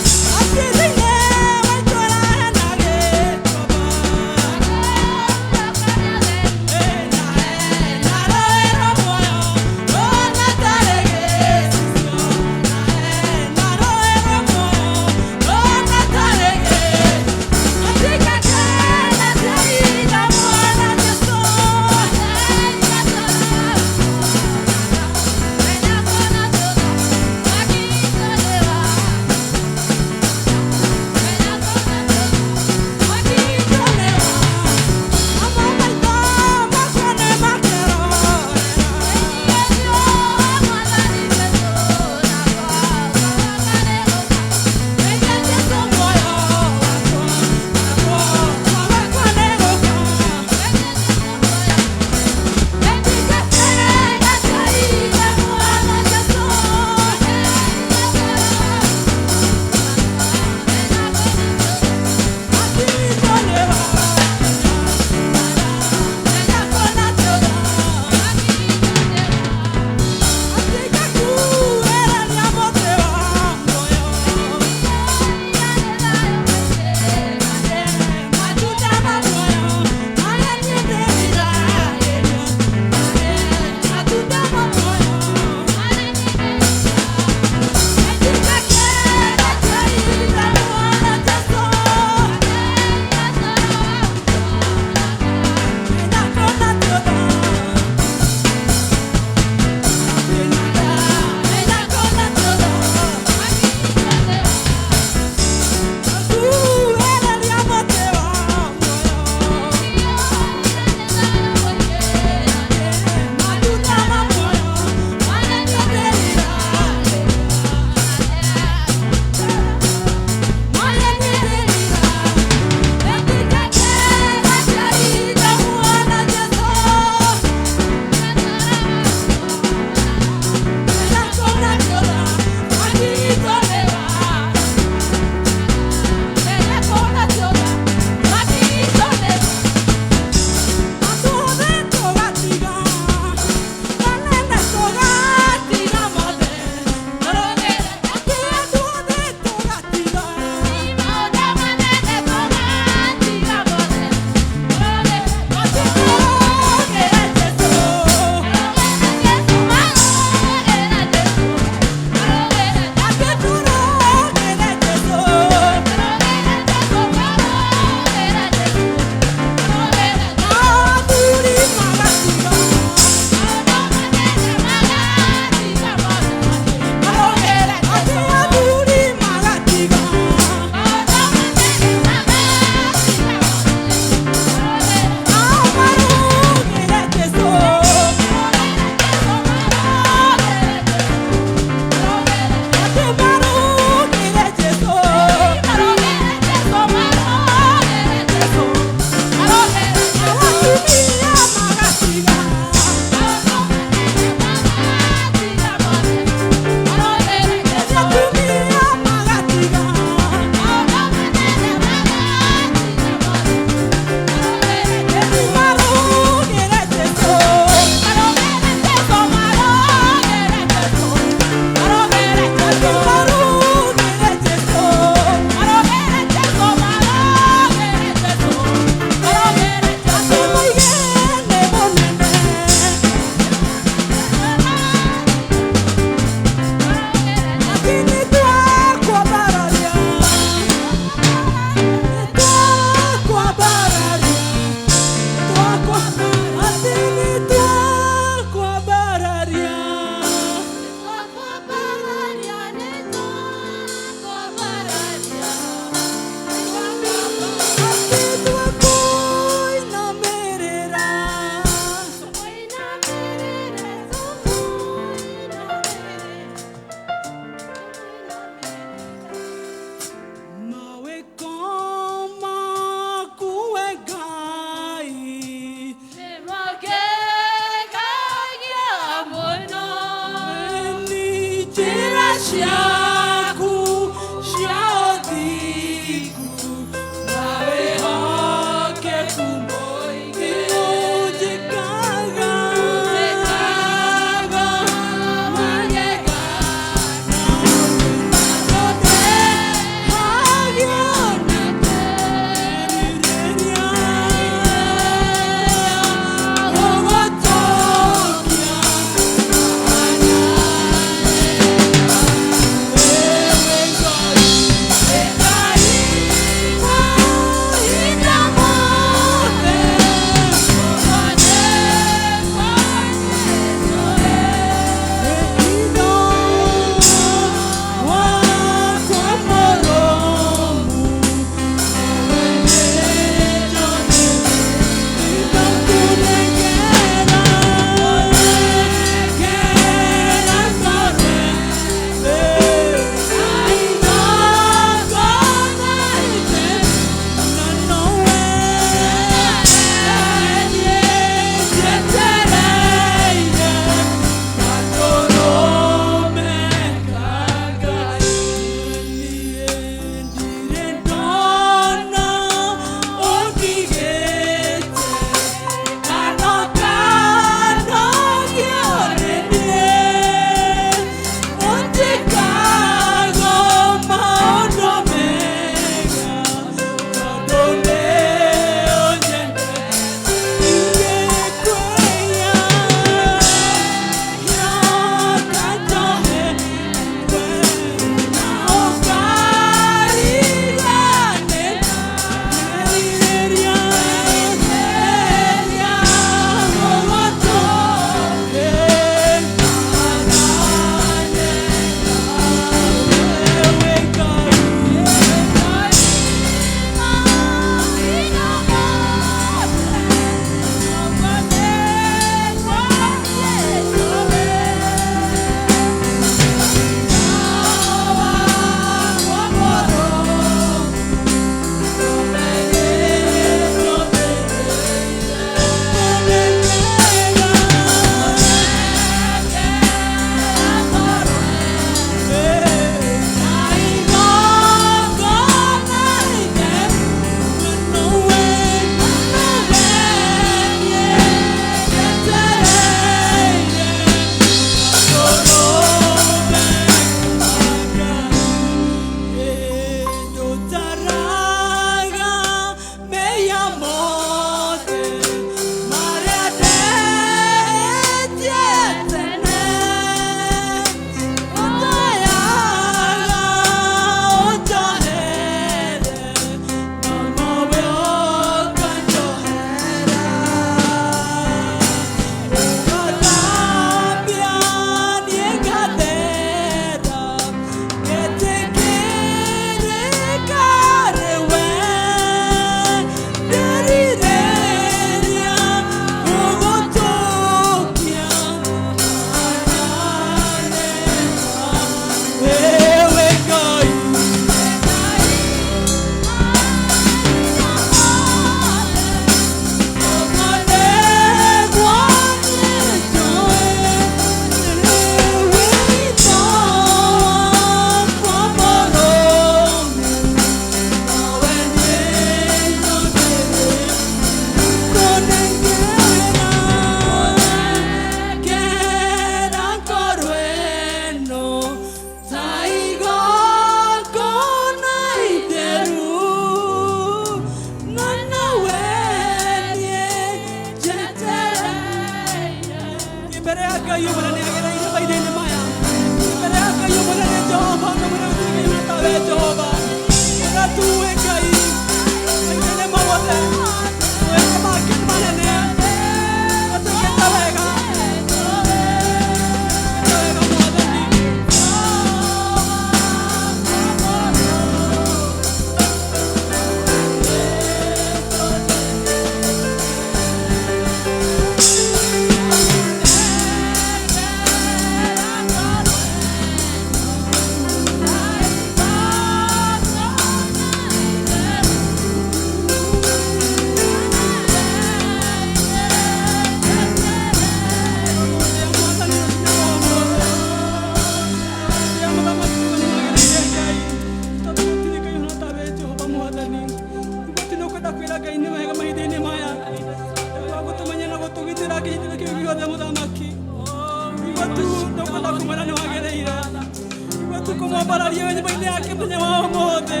Speaker 1: bararia nyumba-inĩ yake mũthenya wa ũmũthĩ.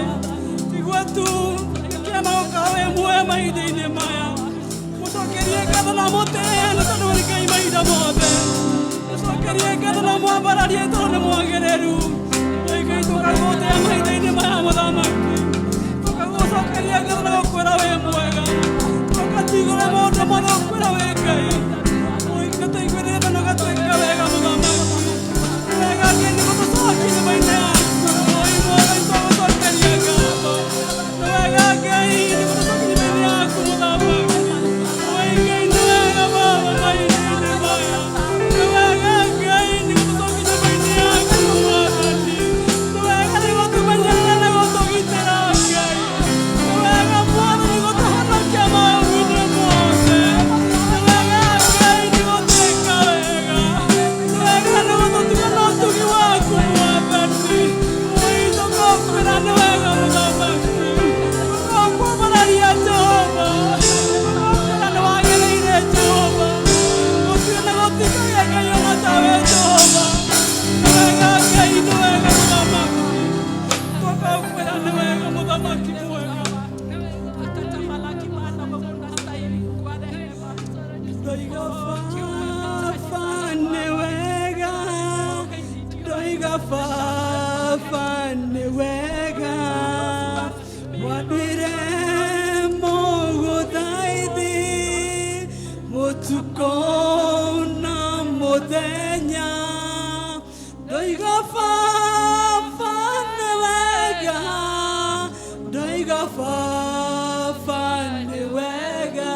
Speaker 1: Igua tu kĩama gũkorwo wĩ muoyo mahinda-inĩ maya. Mũcokerie ngatho na mũtĩĩni tondũ nĩ Ngai mahinda mothe. Mũcokerie ngatho na mwambararie tondũ nĩ mwagĩrĩru. Ngai tũkagũtĩĩa mahinda-inĩ maya mũthamaki. Tũkagũcokeria ngatho na gũkwĩra wĩ mwega. Tũgatigũra maũndũ mothe gũkwĩra wĩ Ngai. Tũiguĩrĩte na ũgatuĩka wega mũthamaki. Wega Ngai nĩ gũtũcokia nyũmba-inĩ yaku. Oi mwega nĩtũgũcokeria ngatho. Wega Ngai nĩ gũtũcokia nyũmba-inĩ yaku mũthamaki. Oi Ngai nĩ wega Baba mahinda-inĩ maya. Wega Ngai nĩ gũtũcokia nyũmba-inĩ yaku Mwathani. Wega nĩ gũtũmenyerera na gũtũgitĩra Ngai. Wega Mwathani nĩ gũtũhonokia maũndũ-inĩ mothe. Wega Ngai nĩ gũtwĩka wega. Wega nĩ gũtũtuga na ũtugi waku Mwathani. Oi tũgũkwĩra nĩ wega mũthamaki. Tũgũkwambararia Jehova. Tũgũkwĩra nĩ wagĩrĩire Jehova. Gũtirĩ na gũtikagĩa Ngai ona tawe Jehova. Wega Ngai nĩ wega mũthamaki. Tũgũkwĩra nĩ wega mũthamaki mwega. Ndoiga Baba nĩ wega. Ndoiga Baba nĩ wega. Wanduire mũgũthaithi mũtukũ na mũthenya. Ndoiga Baba nĩ wega. Ndoiga Baba nĩ wega.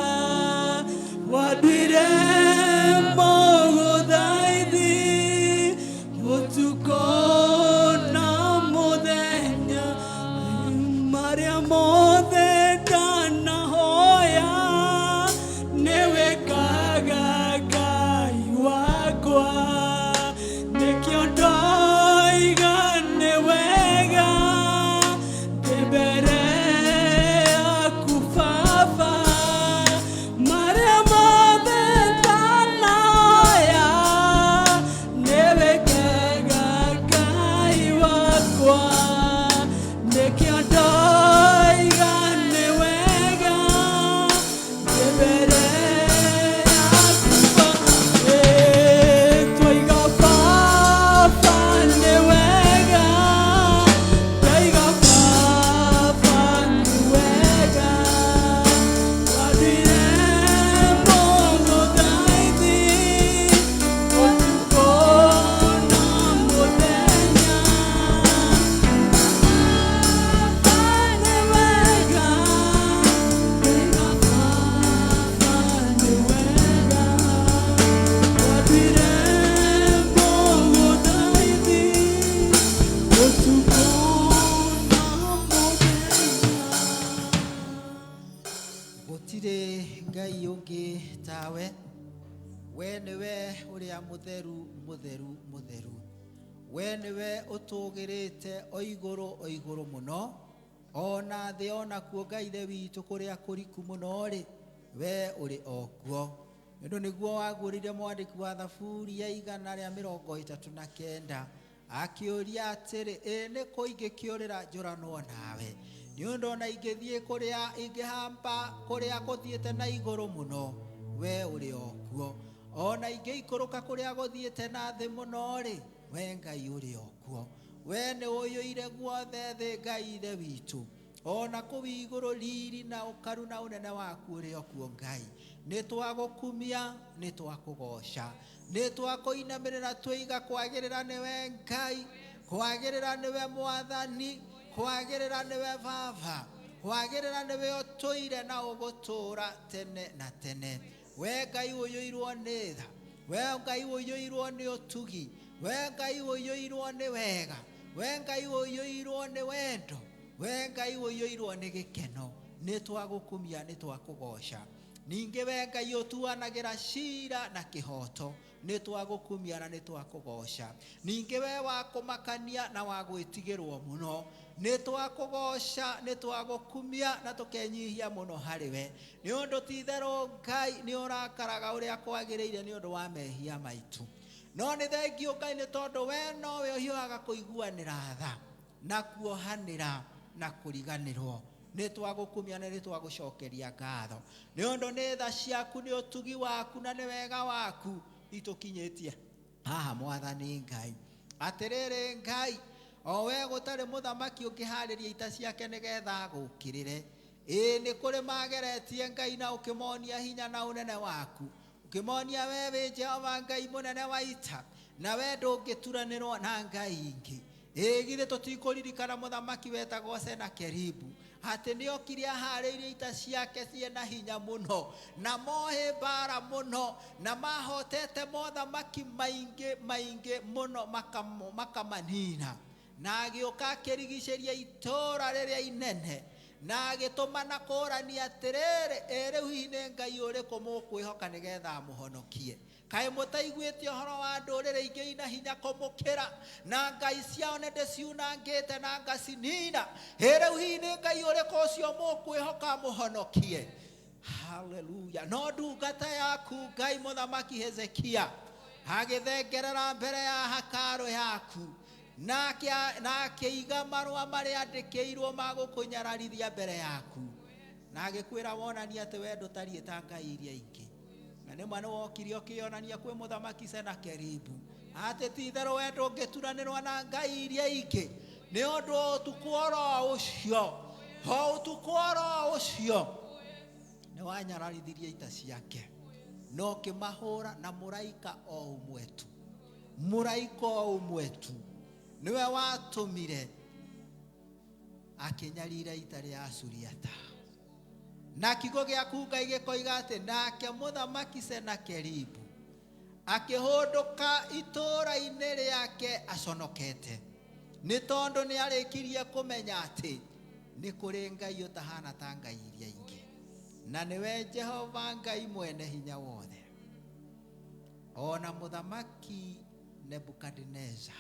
Speaker 1: Wanduire mũgũthaithi mũtukũ na mũthenya. Marĩa mothe ndanahoya nĩ wĩkaga Ngai wakwa. Nĩkĩo ndoiga nĩ wega ndĩ mbere yaku Baba. Marĩa mothe ndanahoya nĩ wĩkaga Ngai wakwa. Nĩkĩo ndoiga nĩ wega ndĩ mbere yaku Baba. Twoiga Baba nĩ wega. Ndoiga Baba nĩ wega. Wanduire mũgũthaithi mũtukũ na mũthenya.
Speaker 2: Gũtirĩ Ngai ũngĩ tawe. We nĩwe ũrĩa mũtheru mũtheru mũtheru. We nĩwe ũtũgĩrĩte o igũrũ mũno. Ona thĩ ona kuo Ngai ithe witũ kũrĩa kũriku mũno rĩ, we ũrĩ o kuo. Nĩũndũ nĩguo waguũrĩire mwandĩki wa thaburi ya 139 akĩũria atĩrĩ, ĩ nĩ kũ ingĩkĩũrĩra njũranwo nawe? Nĩũndũ ona ingĩthiĩ kũrĩa ingĩhamba kũrĩa gũthiĩte na igũrũ mũno, we ũrĩ o kuo. Ona ingĩikũrũka kũrĩa gũthiĩte na thĩ mũno rĩ, we Ngai ũrĩ o kuo. We nĩ ũiyũire guothe thĩ Ngai ithe witũ. Ona kũu igũrũ riri na ũkaru na ũnene waku ũrĩ o kuo Ngai. Nĩ twagũkumia, nĩ twakũgoca, nĩ twakũinamĩrĩra twĩiga kwagĩrĩra nĩwe Ngai, kwagĩrĩra nĩwe Mwathani, kwagĩrĩra nĩwe Baba, kwagĩrĩra nĩwe ũtũire na ũgũtũra tene na tene. We Ngai ũiyũirwo nĩ tha, we Ngai ũiyũirwo nĩ ũtugi, we Ngai ũiyũirwo nĩ wega, we Ngai ũiyũirwo nĩ wendo, we Ngai ũiyũirwo nĩ gĩkeno. Nĩ twagũkumia, nĩ twakũgoca. Ningĩ we Ngai ũtuanagĩra cira na kĩhoto, nĩ twagũkumia na nĩ twakũgoca. Ningĩ we wa kũmakania na wa gwĩtigĩrwo mũno, nĩ twakũgoca, nĩ twagũkumia na tũkenyihia mũno harĩ we. Nĩ ũndũ ti itherũ Ngai nĩ ũrakaraga ũrĩa kwagĩrĩire nĩ ũndũ wa mehia maitũ. No nĩ thengio Ngai nĩ tondũ we nowe ũhiũhaga kũiguanĩra tha. na kuohanĩra na kũriganĩrwo. Nĩ twagũkumia na nĩ twagũcokeria ngatho nĩ ũndũ nĩ tha ciaku, nĩ ũtugi waku na nĩ wega waku itũkinyĩtie haha Mwathani Ngai. Atĩrĩrĩ Ngai, o we gũtarĩ mũthamaki ũngĩharĩria ita ciake nĩgetha agũkĩrĩre. Nĩ kũrĩ mageretie Ngai na ũkĩmonia hinya na ũnene waku, ũkĩmonia we wĩ Jehova Ngai mũnene wa ita, na we ndũngĩturanĩrwo na Ngai ingĩ. Githĩ tũtikũririkana mũthamaki wetagwo Senakeribu, atĩ nĩ okire aharĩirie ita ciake ciĩna hinya mũno na mohe mbara mũno na mahotete mothamaki maingĩ mũno makamanina, na agĩũka akĩrigicĩria itũũra rĩrĩa inene na agĩtũma na kũrania atĩrĩrĩ, rĩu hihi nĩ Ngai ũrĩkũ mũkwĩhoka nĩgetha mũhonokie? Kaĩ mũtaiguĩte ũhoro wa ndũrĩrĩ ingĩ ina hinya kũmũkĩra na ngai ciao nĩ ndĩciunangĩte na ngacinina? Rĩu hihi nĩ Ngai ũrĩkũ ũcio mũkwĩhoka mũhonokie? Haleluya. No ndungata yaku Ngai mũthamaki Hezekia agĩthengerera mbere ya hekarũ yaku na akĩiga marũa marĩa andĩkĩirwo ma gũkũnyararithia mbere yaku, na agĩkwĩra wonania atĩ we ndũtariĩ ta ngai iria ingĩ. Na nĩ mwana wokire ũkĩonania kwĩ mũthamaki Senakeribu atĩ ti-itherũ we ndũngĩturanĩrwo na ngai iria ingĩ, nĩ ũndũ ũtukũ oro ũcio nĩ wanyararithirie ita ciake na ũkĩmahũra na mũraika o ũmwe tu niwe watũmire akĩnyarira ita rĩa Asuriata. Na kiugo gĩaku Ngai gĩkoiga atĩ nake mũthamaki Senakeribu akĩhũndũka itũũra-inĩ rĩake aconokete, nĩ tondũ nĩ arĩkirie kũmenya atĩ nĩ kũrĩ Ngai ũtahana ta ngai iria ingĩ, na nĩwe Jehova Ngai mwene hinya wothe. Ona mũthamaki Nebukadneza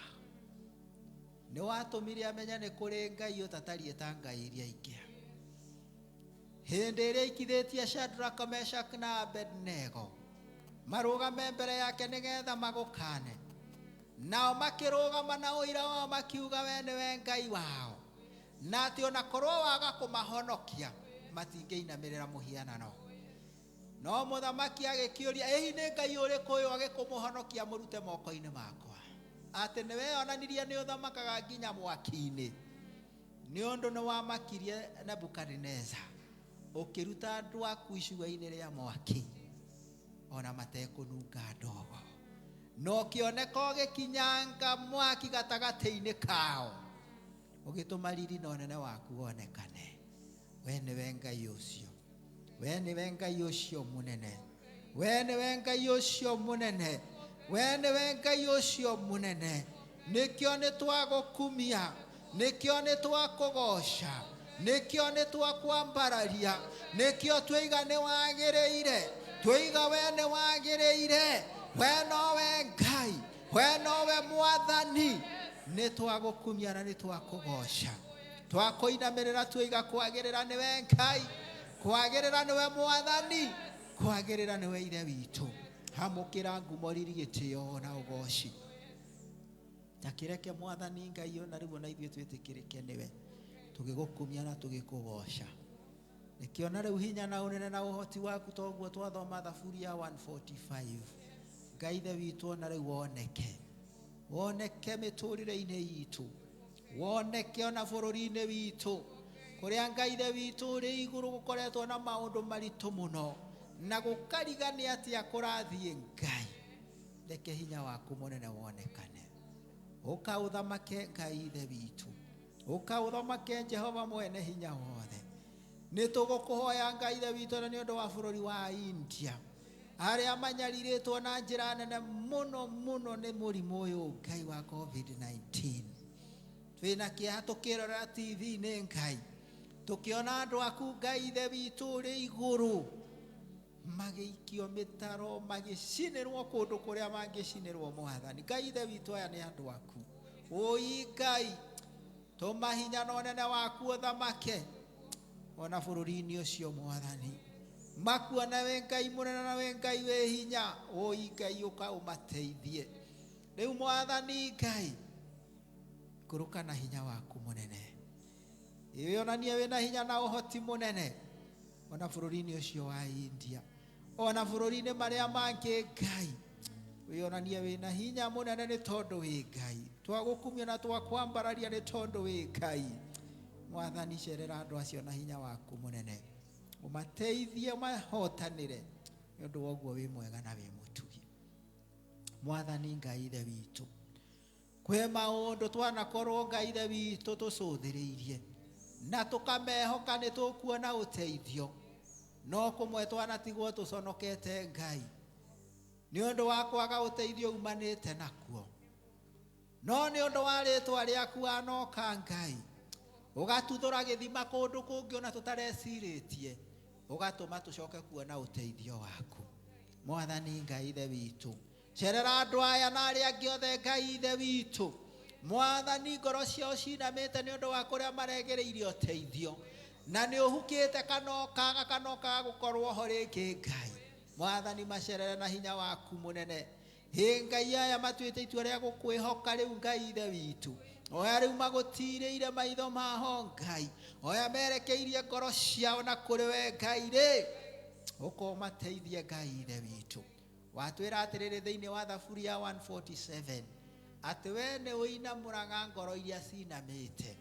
Speaker 2: nĩ watũmire amenya nĩ kũrĩ Ngai ũtatariĩ ta ngai iria ingĩ. Hĩndĩ ĩrĩa ikithĩtie Shadraka, Meshaki na Abednego marũgame mbere yake nĩgetha magũkane, nao makĩrũgama na ũira wao makiuga we nĩwe Ngai wao, na atĩ ona korwo waga kũmahonokia matingĩinamĩrĩra mũhianano. No mũthamaki agĩkĩũria, ĩ nĩ Ngai ũrĩkũ ũyũ agĩkũmũhonokia mũrute moko-inĩ makwa? Atĩ nĩwe onanirie nĩ ũthamakaga nginya mwaki-inĩ. Nĩ ũndũ nĩ wamakirie Nebukadneza ũkĩruta andũ aku icua-inĩ rĩa mwaki ona matekũnunga ndogo, na ũkĩoneka ũgĩkinyanga mwaki gatagatĩ-inĩ kao, ũgĩtũma riri na ũnene waku wonekane. We nĩwe Ngai ũcio, we nĩwe Ngai ũcio mũnene, we nĩwe Ngai ũcio mũnene, we nĩwe Ngai ũcio mũnene. Nĩkĩo nĩ twagũkumia, nĩkĩo nĩ twakũgoca, nĩkĩo nĩ twakwambararia, nĩkĩo twĩiga nĩ wagĩrĩire, twĩiga we nĩ wagĩrĩire, we nowe Ngai, we nowe Mwathani. Nĩ twagũkumia na nĩ twakũgoca, twakũinamĩrĩra twĩiga kwagĩrĩra nĩwe Ngai, kwagĩrĩra nĩwe Mwathani, kwagĩrĩra nĩwe Ithe witũ. Hamũkĩra ngumo riri gĩtĩo na ũgoci. Takĩreke Mwathani Ngai ona rĩu na ithuĩ twĩtĩkĩrĩke nĩwe, tũgĩgũkumia na tũgĩkũgoca. Nĩkĩo na rĩu hinya na ũnene na ũhoti waku toguo twathoma Thaburi ya 145. Ngai Ithe witũ ona rĩu woneke mĩtũrĩre-inĩ itũ, woneke ona bũrũri-inĩ witũ, kũrĩa Ngai Ithe witũ ũrĩ igũrũ gũkoretwo na maũndũ maritũ mũno na gũkarigania atĩa kũrathiĩ. Ngai, reke hinya waku mũnene wonekane, ũkaũthamake Ngai Ithe witũ, ũkaũthamake Jehova mwene hinya wothe. Nĩ tũgũkũhoya Ngai Ithe witũ na nĩ ũndũ wa bũrũri wa India, arĩa manyarirĩtwo na njĩra nene mũno mũno nĩ mũrimũ ũyũ Ngai wa COVID-19. Twĩna kĩeha tũkĩrorera TV-inĩ Ngai, tũkĩona andũ aku Ngai Ithe witũ ũrĩ igũrũ magĩikio mĩtaro, magĩcinĩrwo kũndũ kũrĩa mangĩcinĩrwo. Mwathani Ngai Ithe witũ, aya nĩ andũ aku. Ũi Ngai, tũma hinya na ũnene waku ũthamake ona bũrũri-inĩ ũcio. Mwathani, makuona we Ngai mũnene na we Ngai wĩ hinya. Ũi Ngai, ũka ũmateithie rĩu. Mwathani Ngai, ikuruka na hinya waku munene ionanie wina hinya na uhoti munene ona bururi-ini ucio wa India ona bururi-ini maria mangi Ngai ionanie wina hinya munene ni tondu wi Ngai twagukumia na twakwambararia ni tondu wi Ngai Mwathani cerera andu acio na hinya waku munene umateithie mahotanire ni undu wa guo wi mwega na wi mutugi Mwathani Ngai ithe witu kwe maundu twanakorwo Ngai ithe witu tucuthiriirie na tukamehoka ni tukuona uteithio no kumwe twanatigwo tuconokete Ngai ni undu wa kwaga uteithio umanite nakuo no ni undu wa ritwa riaku anoka Ngai ugatuthura githima kundu kungi ona tutareciritie ugatuma tucoke kuona uteithio waku Mwathani Ngai ithe witu cerera andu aya na aria angi othe Ngai ithe witu Mwathani ngoro ciao cinamite ni undu wa kuria maregereirie uteithio na ni uhukite kanoka gukorwo ho ringi Ngai Mwathani macerere na hinya waku munene Ngai aya matuite itua ria gukwihoka riu Ngai ithe witu oya riu magutiriire maitho maho Ngai oya merekeirie ngoro ciao na kuri we Ngai ri ukomateithie Ngai ithe witu watwira atiriri thiini wa Thaburia 147 ati we ni uinamuraga ngoro iria cinamite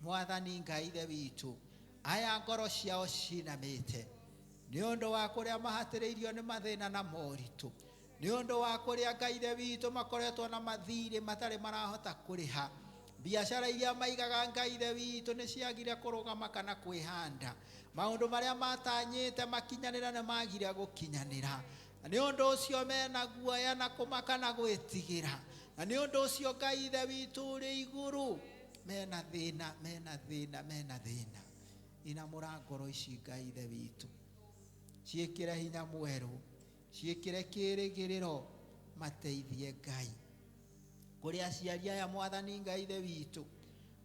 Speaker 2: Mwathani Ngai ithe witu aya ngoro ciao cinamite ni undu wa kuria mahatiriirio ni mathina na moritu ni undu wa kuria Ngai ithe witu makoretwo na mathiri matari marahota kuriha biashara iria maigaga Ngai ithe witu ni ciagire kurugama kana kwihanda maundu maria matanyite makinyanira na magire gukinyanira ni undu ucio mena guoya na kumaka na gwitigira ni undu ucio Ngai ithe witu uri iguru mena thina inamura ngoro ici Ngai ithe witu ciikire hinya mweru ciikire kirigiriro mateithie Ngai kuria aciari aya Mwathani Ngai ithe witu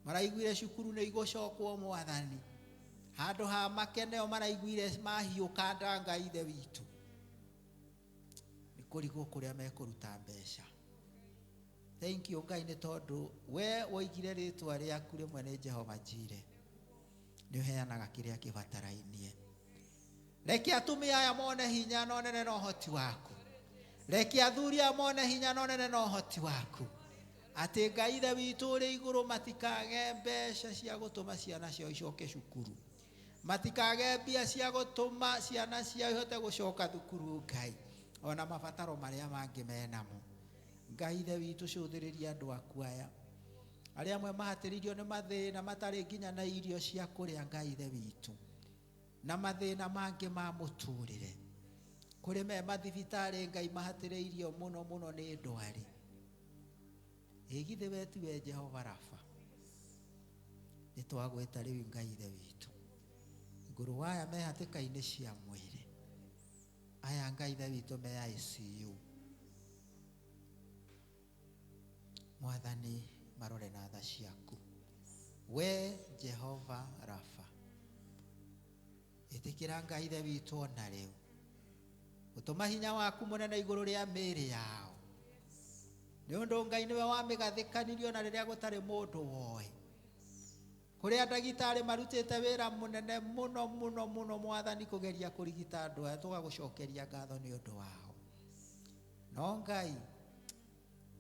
Speaker 2: maraiguire cukuru ni igucokwo Mwathani handu ha makeneo maraiguire mahiuka nda Ngai ithe witu ni kurigwo kuria mekuruta mbeca thank you Ngai ni tondu we woigire ritwa riaku rimwe ni Jehova Jire ni uheanaga kiria kibatarainie reke atumia aya mone hinya no nene no hoti waku reke athuri aya mone hinya no nene no hoti waku ati Ngai ithe witu uri iguru matikage mbeca cia gutuma ciana ciao icoke cukuru matikage mbia cia gutuma ciana ciao ihote gucoka thukuru Ngai ona mabataro maria mangi menamo Ngai ithe witu cuthiriria andu aku aya aria amwe mahatiriirio ni mathina matari nginya na irio cia kuria Ngai ithe witu na mathina mangi ma muturire kuri me mathibitari Ngai mahatiriirio muno ni ndwari igithe wetu we Jehova Rafa nitwagweta riu Ngai ithe witu nguru waya me hatikaini cia mwiri aya Ngai ithe witu me ICU Mwathani marore na tha ciaku we Jehova Rafa itikira Ngai ithe witu ona riu utuma hinya waku munene iguru ria miri yao ni undu Ngai niwe wamigathikanirio na riria gutari mundu woe kuria ndagitari marutite wira munene muno Mwathani kugeria kurigita andu aya tugagucokeria ngatho ni undu wao no Ngai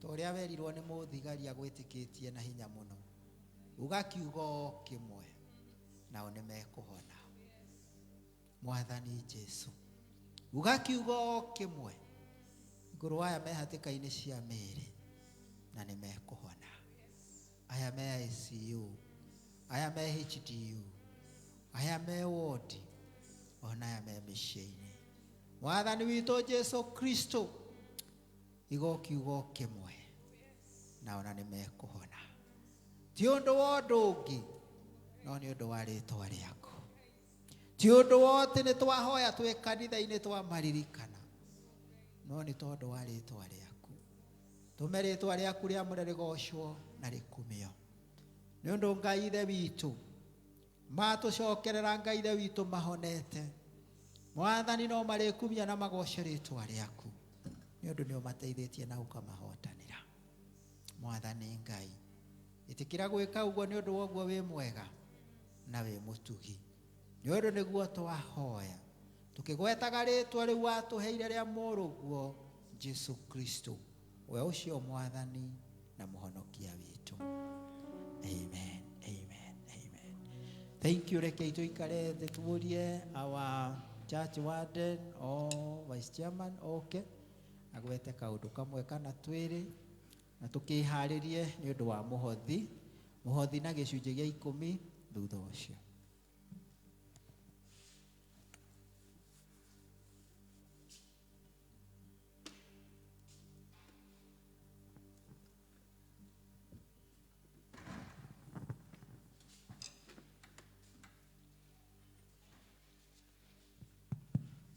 Speaker 2: toria werirwo ni muthigaria gwitikitie na hinya muno ugakiugo kimwe nao ni mekuhona Mwathani Jesu ugakiugo kimwe nguru aya me hatikaini cia miri na ni mekuhona aya me ICU aya me HDU aya me ward ona aya me miciini Mwathani witu Jesu Kristo igokiugo kimwe na ona ni mekuhona ti undu wa undu ungi no ni undu wa ritwa riaku ti undu wote ni twahoya twi kanitha-ini twamaririkana no ni tondu wa ritwa riaku tume ritwa riaku riamure rigocwo na rikumio ni undu Ngai ithe witu matucokerera Ngai ithe witu mahonete Mwathani no marikumia na magoce ritwa riaku ni undu ni umateithitie na ukamahotanira Mwathani Ngai itikira gwika uguo ni undu woguo wi mwega na wi mutugi ni undu niguo twahoya tukigwetaga ritwa riu watuheire ria muruguo Jesu Kristo we ucio mwathani na muhonokia witu. Amen, amen, amen. Thank you. Reke tuikare thi tuurie our church warden or vice chairman agwete kaundu kamwe kana twiri na tukiharirie ni undu wa muhothi na gicunje gia 10 thutha ucio.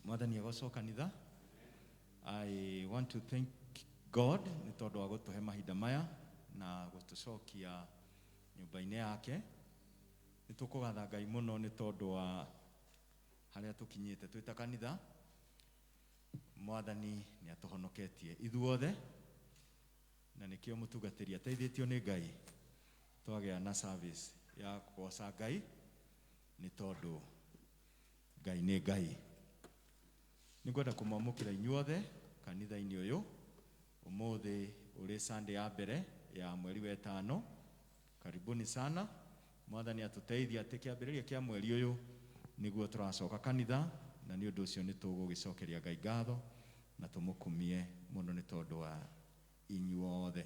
Speaker 6: Mwathani agoco kanitha. I want to thank God ni tondu wa gutuhe mahinda maya na gutucokia nyumba-ini yake. Ni tukugatha Ngai muno ni tondu wa haria tukinyite twita kanitha. Mwathani ni atuhonoketie ithuothe na nikio mutungatiri ateithitio ni Ngai twagea na service ya kugoca Ngai ni tondu Ngai ni Ngai. Ningwenda kumwamukira inyuothe kanitha-ini uyu umuthi uri Sunday ya mbere ya mweri wa 5. Karibuni sana. Mwathani atuteithia ati kiambiriria kia mweri uyu niguo turacoka kanitha na ni undu ucio ni tugugicokeria Ngai ngatho na tumukumie muno ni tondu wa inyuothe.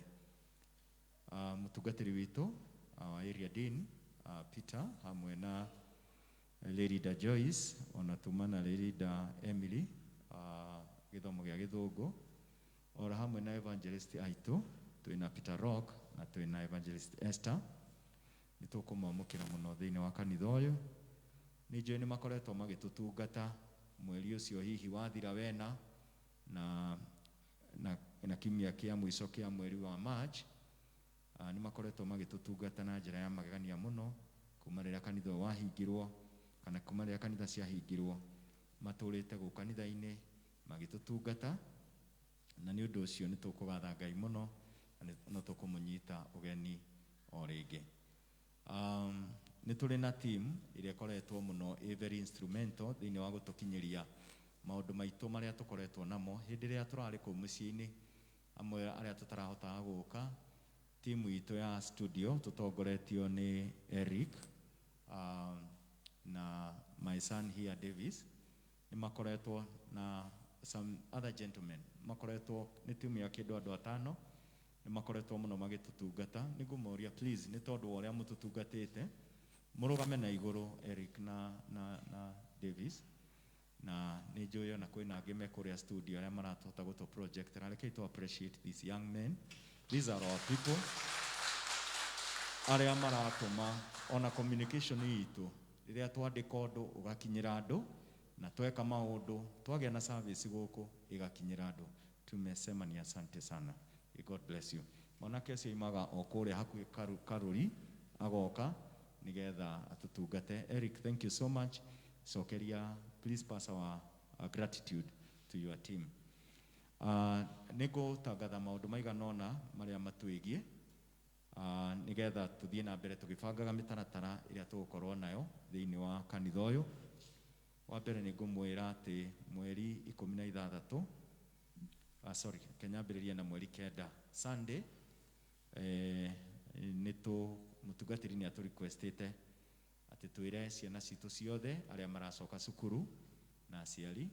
Speaker 6: Mutungatiri witu area dean Peter hamwe na Leader Joyce ona tumana Leader Emily githomo gia githungu ora hamwe na evangelist aitu twina Peter Rock na twina evangelist Esther. Nitukumwamukira muno thiini wa kanitha uyu. Ninjui ni makoretwo magitutungata mweri ucio hihi wathira wena na kimia kia mwico kia mweri wa March. Ni makoretwo magitutungata na njira ya magegania muno kuma riria kanitha wahingirwo kana kuma riria kanitha ciahingirwo. Maturite gu kanitha-ini magitutungata na ni undu ucio ni tukugatha Ngai muno na tukumunyita ugeni o ringi. Ni turi na team iria koretwo muno very instrumental thiini wa gutukinyiria maundu maitu maria tukoretwo namo hindi riria turari ku muciini amwe aria tutarahota guka. Timu itu ya studio tutongoretio ni Eric na my son here Davis. Ni makoretwo na some other gentlemen makoretwo ni timu ya kindu andu 5 ni makoretwo muno magitutungata. Nigumoria please ni tondu uria mututungatite murugame na iguru Eric na Davis na ni njuyo na kwina angi me kuria studio aria maratota guto project na rekei to appreciate these young men. These are our people aria maratuma ona communication itu riria twandika undu ugakinyira andu na tweka maundu twagea na service guku igakinyira andu. Tumesema ni asante sana. God bless you. Mwanake cio imaga okuria hakuhi karuri agoka nigetha atutungate. Eric, thank you so much. Sokeria, please pass our gratitude to your team. Nego tagatha maundu maiganona maria matwigie nigetha tuthie na mbere tugibangaga mitaratara iria tugukorwo nayo thiini wa kanitha uyu. Wa mbere ni ngumwira ati mweri 16 kenyambiriria na mweri 9 Sunday nitu mutungatiri ni atu requestete ati twire ciana citu ciothe aria maracoka cukuru na aciari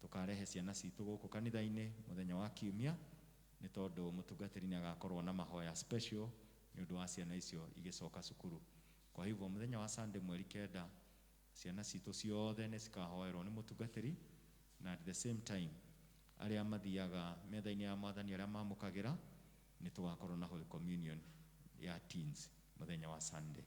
Speaker 6: tukarehe ciana citu guku kanitha-ini muthenya wa kiumia ni tondu mutungatiri ni agakorwo na mahoya special ni undu wa ciana icio igicoka cukuru. Kwa hivyo muthenya wa Sunday mweri 9 ciana citu ciothe ni cikahoerwo ni mutungatiri na at the same time aria mathiaga metha-ini ya mwathani aria mamukagira ni tugakorwo na holy communion ya teens muthenya wa Sunday.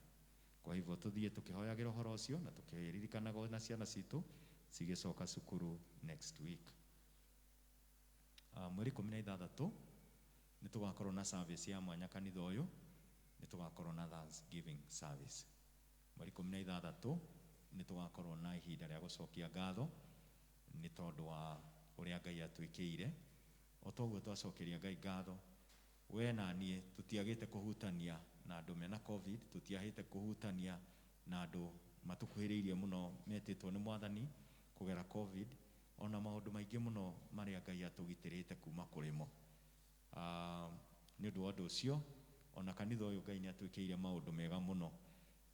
Speaker 6: Kwa hivyo tuthie tukihoyagira horo ucio na tukiririkanaga na ciana citu cigicoka cukuru next week. Mweri 16 ni tugakorwo na service ya mwanya kanitha uyu, ni tugakorwo na Thanksgiving service. Mweri 16 ni tugakorwo na ihinda ria gucokia ngatho ni tondu wa uria Ngai atwikiire. O toguo twacokeria Ngai ngatho, we na nie tutiagite kuhutania na andũ mena covid tutiahĩte kũhutania na andũ matukuhĩrĩirie mũno metĩtwo nĩ mwathani kũgera covid, ona maũndũ maingĩ mũno marĩa Ngai atũgitĩrĩte kuma kũrĩ mo. Nĩ ũndũ wa ũndũ ũcio ona kanitha ũyũ Ngai nĩ atwĩkĩire maũndũ mega mũno,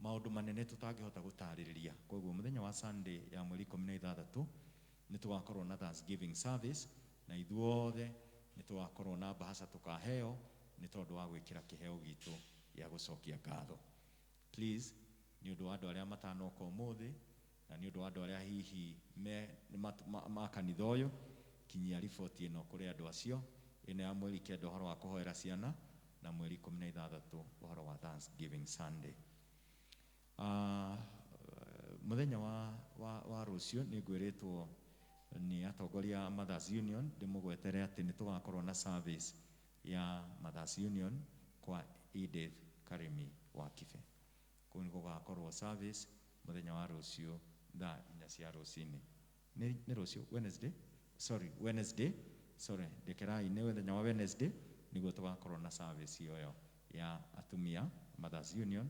Speaker 6: maũndũ manene tũtangĩhota gũtarĩrĩria. Koguo mũthenya wa Sunday ya mweri 16 nĩ tũgakorwo na Thanksgiving service, na ithuothe nĩ tũgakorwo na bahasha tũkaheo nĩ tondũ wa gwĩkĩra kĩheo gitũ gĩa gũcokia ngatho. Please, nĩ ũndũ wa andũ arĩa matanoka ũmũthĩ na nĩ ũndũ wa andũ arĩa hihi ma kanitha ũyũ, kinyia riboti ĩno kũrĩ andũ acio. Ĩno ya mweri 9 ũhoro wa kũhoera ciana na mweri 16 ũhoro wa Thanksgiving Sunday. Mũthenya wa rũciũ nĩ ngwĩrĩtwo nĩ atongoria a Mothers Union ndĩmũgwetere atĩ nĩ tũgakorwo na service ya Mothers Union kwa Edith Karimi wa Kibe. Kũu nĩ gũgakorwo service mũthenya wa rũciũ thaa 4 cia rũcinĩ. Nĩ rũciũ Wednesday, ndekerai nĩ mũthenya wa Wednesday nĩguo tũgakorwo na service ĩyo ya atumia Mothers Union.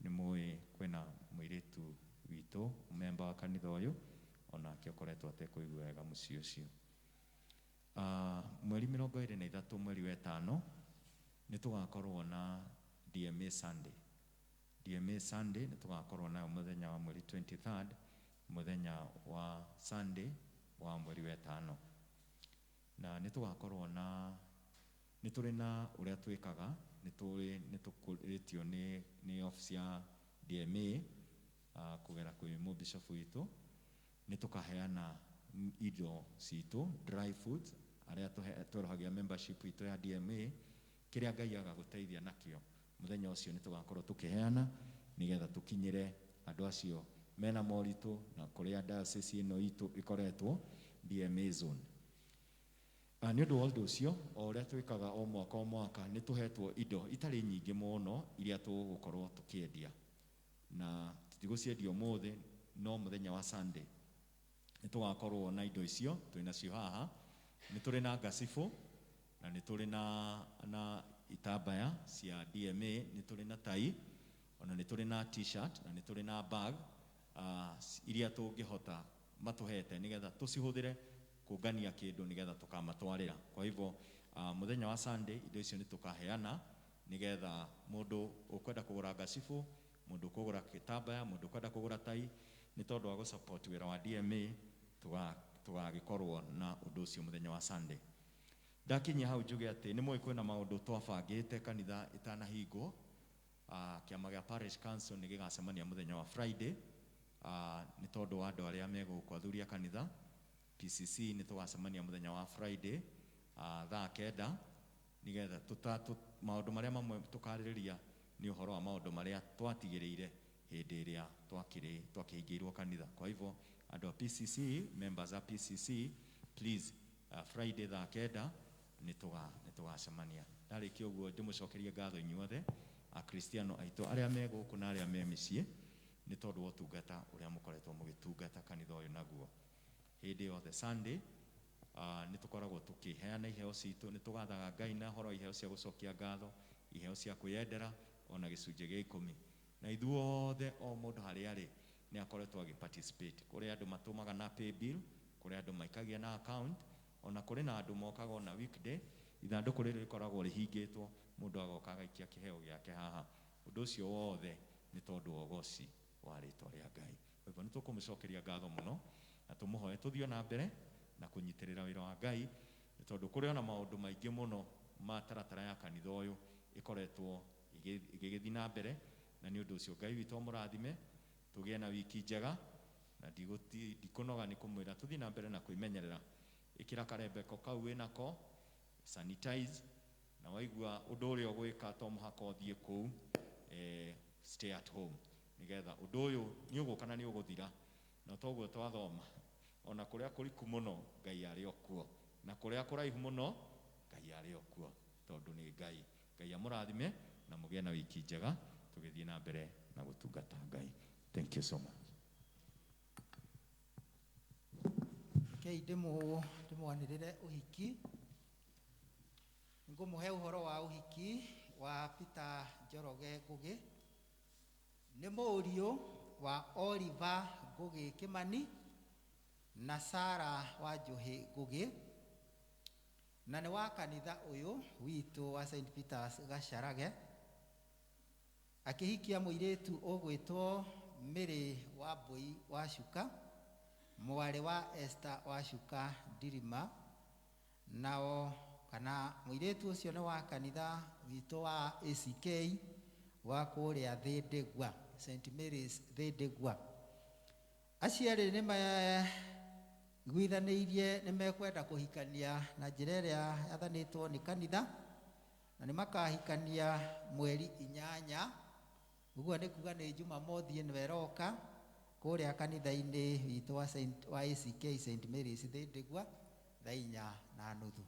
Speaker 6: Nĩ mũĩ kwĩna mũirĩtu witũ member wa kanitha ũyũ onake ũkoretwo atekũigua wega mũciĩ ũcio. Mweri 23 mweri wa 5 nĩ tũgakorwo na DMA Sunday. DMA Sunday nĩ tũgakorwo nayo mũthenya wa mweri 23rd, mũthenya wa Sunday wa mweri wa 5. Na nĩ tũgakorwo na nĩ tũrĩ na ũrĩa twĩkaga, nĩ tũkũrĩtio nĩ office ya DMA kũgera kwĩ mũbishop witũ, nĩ tũkaheana indo citũ dry foods arĩa twĩrohagia membership itũ ya DMA, kĩrĩa Ngai agagũteithia nakĩo mũthenya ũcio nĩ tũgakorwo tũkĩheana nĩgetha tũkinyĩre andũ acio mena moritũ na kũrĩa diocese ĩno itũ ĩkoretwo DMA zone. Nĩ ũndũ wa ũndũ ũcio o ũrĩa twĩkaga o mwaka nĩ tũhetwo indo itarĩ nyingĩ mũno iria tũgũkorwo tũkĩendia, na tũtigũciendia ũmũthĩ no mũthenya wa Sunday nĩ tũgakorwo na indo icio twĩnacio haha. Nĩ tũrĩ na ngacibũ na nĩ tũrĩ na itambaya cia DMA, nĩ tũrĩ na tai, ona nĩ tũrĩ na t-shirt, na nĩ tũrĩ na bag iria tũngĩhota matũhete nĩgetha tũcihũthĩre kũngania kĩndũ nĩgetha tũkamatwarĩra. Kwa hivyo mũthenya wa Sunday indo icio nĩ tũkaheana nĩgetha mũndũ ũkwenda kũgũra ngacibũ, mũndũ ũkũgũra gĩtambaya, mũndũ ũkwenda kũgũra tai, nĩ tondũ wa gũsupport wĩra wa DMA tũgagĩkorwo na ũndũ ũcio mũthenya wa Sunday. Ndakinyia hau njuge atĩ nĩ mũĩ kwĩna maũndũ twabangĩte kanitha itanahingwo. Kĩama gĩa Parish Council nĩ gĩgacemania mũthenya wa Friday, nĩ tondũ wa andũ arĩa megũkwo athuri a kanitha. PCC nĩ tũgacemania mũthenya wa Friday thaa 9 nĩgetha maũndũ marĩa mamwe tũkarĩrĩria nĩ ũhoro wa maũndũ marĩa twatigĩrĩire hĩndĩ ĩrĩa twakĩhingĩirwo kanitha. Kwa hivyo andũ a PCC, members a PCC, please Friday thaa 9 nĩ tũgacemania. Ndarĩkia ũguo ndĩmũcokerie ngatho inyuothe akristiano aitũ arĩa megũkũ na arĩa me mĩciĩ nĩ tondũ wa ũtungata ũrĩa mũkoretwo mũgĩtungata kanitha ũyũ naguo. Hĩndĩ yothe Sunday nĩ tũkoragwo tũkĩheana iheo citũ, nĩ tũgathaga Ngai na horo iheo cia gũcokia ngatho, iheo cia kwĩyendera ona gĩcunjĩ gĩa 10. Na ithuothe o mũndũ harĩa arĩ nĩ akoretwo agĩparticipate. Kũrĩ andũ matũmaga na pay bill, kũrĩ andũ maikagia na account, ona kũrĩ na andũ mokaga na weekday, ithandũkũ rĩrĩ rĩkoragwo rĩhingĩtwo, mũndũ agoka agaikia kĩheo gĩake haha. Ũndũ ũcio wothe nĩ tondũ wa ũgoci wa rĩĩtwa rĩa Ngai. Kwa hivyo nĩ tũkũmũcokeria ngatho mũno na tũmũhoe tũthiĩ na mbere na kũnyitĩrĩra wĩra wa Ngai, nĩ tondũ kũrĩ ona maũndũ maingĩ mũno mataratara ya kanitha ũyũ ĩkoretwo igĩgĩthiĩ na mbere, na nĩ ũndũ ũcio Ngai witũ mũrathime, tũgĩe na wiki njega, na ndikũnoga nĩ kũmwĩra tũthiĩ na mbere na kwĩmenyerera. Ĩkĩra karembeko kau wĩnako, sanitize, na waigua ũndũ ũrĩa ũgwĩka to mũhaka ũthiĩ kũu, stay at home nĩgetha ũndũ ũyũ nĩ ũgũka na nĩ ũgũthira. Na toguo twathoma, ona kũrĩa kũriku mũno Ngai arĩ o kuo, na kũrĩa kũraihu mũno Ngai arĩ o kuo, tondũ nĩ Ngai. Ngai amũrathime na mũgĩe na wiki njega tũgĩthiĩ na mbere na gũtungata Ngai. Thank you so much.
Speaker 2: Ndĩmwanĩrĩre ũhiki. Ngũmũhe ũhoro wa ũhiki wa Peter Njoroge Ngugi nĩ mũriũ wa Oliver Ngugi Kimani na Sarah wa Njuhi Ngugi, na nĩ wa kanitha ũyũ witũ wa St Peter's Gacarage, akĩhikia mũirĩtu ũgwĩtwo Mary wa Mbui wa Cuka, mwarĩ wa Esther wa Cuka Ndirima. Nao kana mũirĩtu ũcio nĩ wa kanitha witũ wa ACK wa kũrĩa Thĩndĩgwa, St Mary's Thĩndĩgwa. Aciari nĩ maiguithanĩirie nĩ mekwenda kũhikania na njĩra ĩrĩa yathanĩtwo nĩ kanitha, na nĩ makahikania mweri 8, ũguo nĩ kuga nĩ Jumamothi ĩno ĩroka kũrĩa kanitha-inĩ witũ wa ACK St Mary's Thĩndĩgwa thaa 4:30.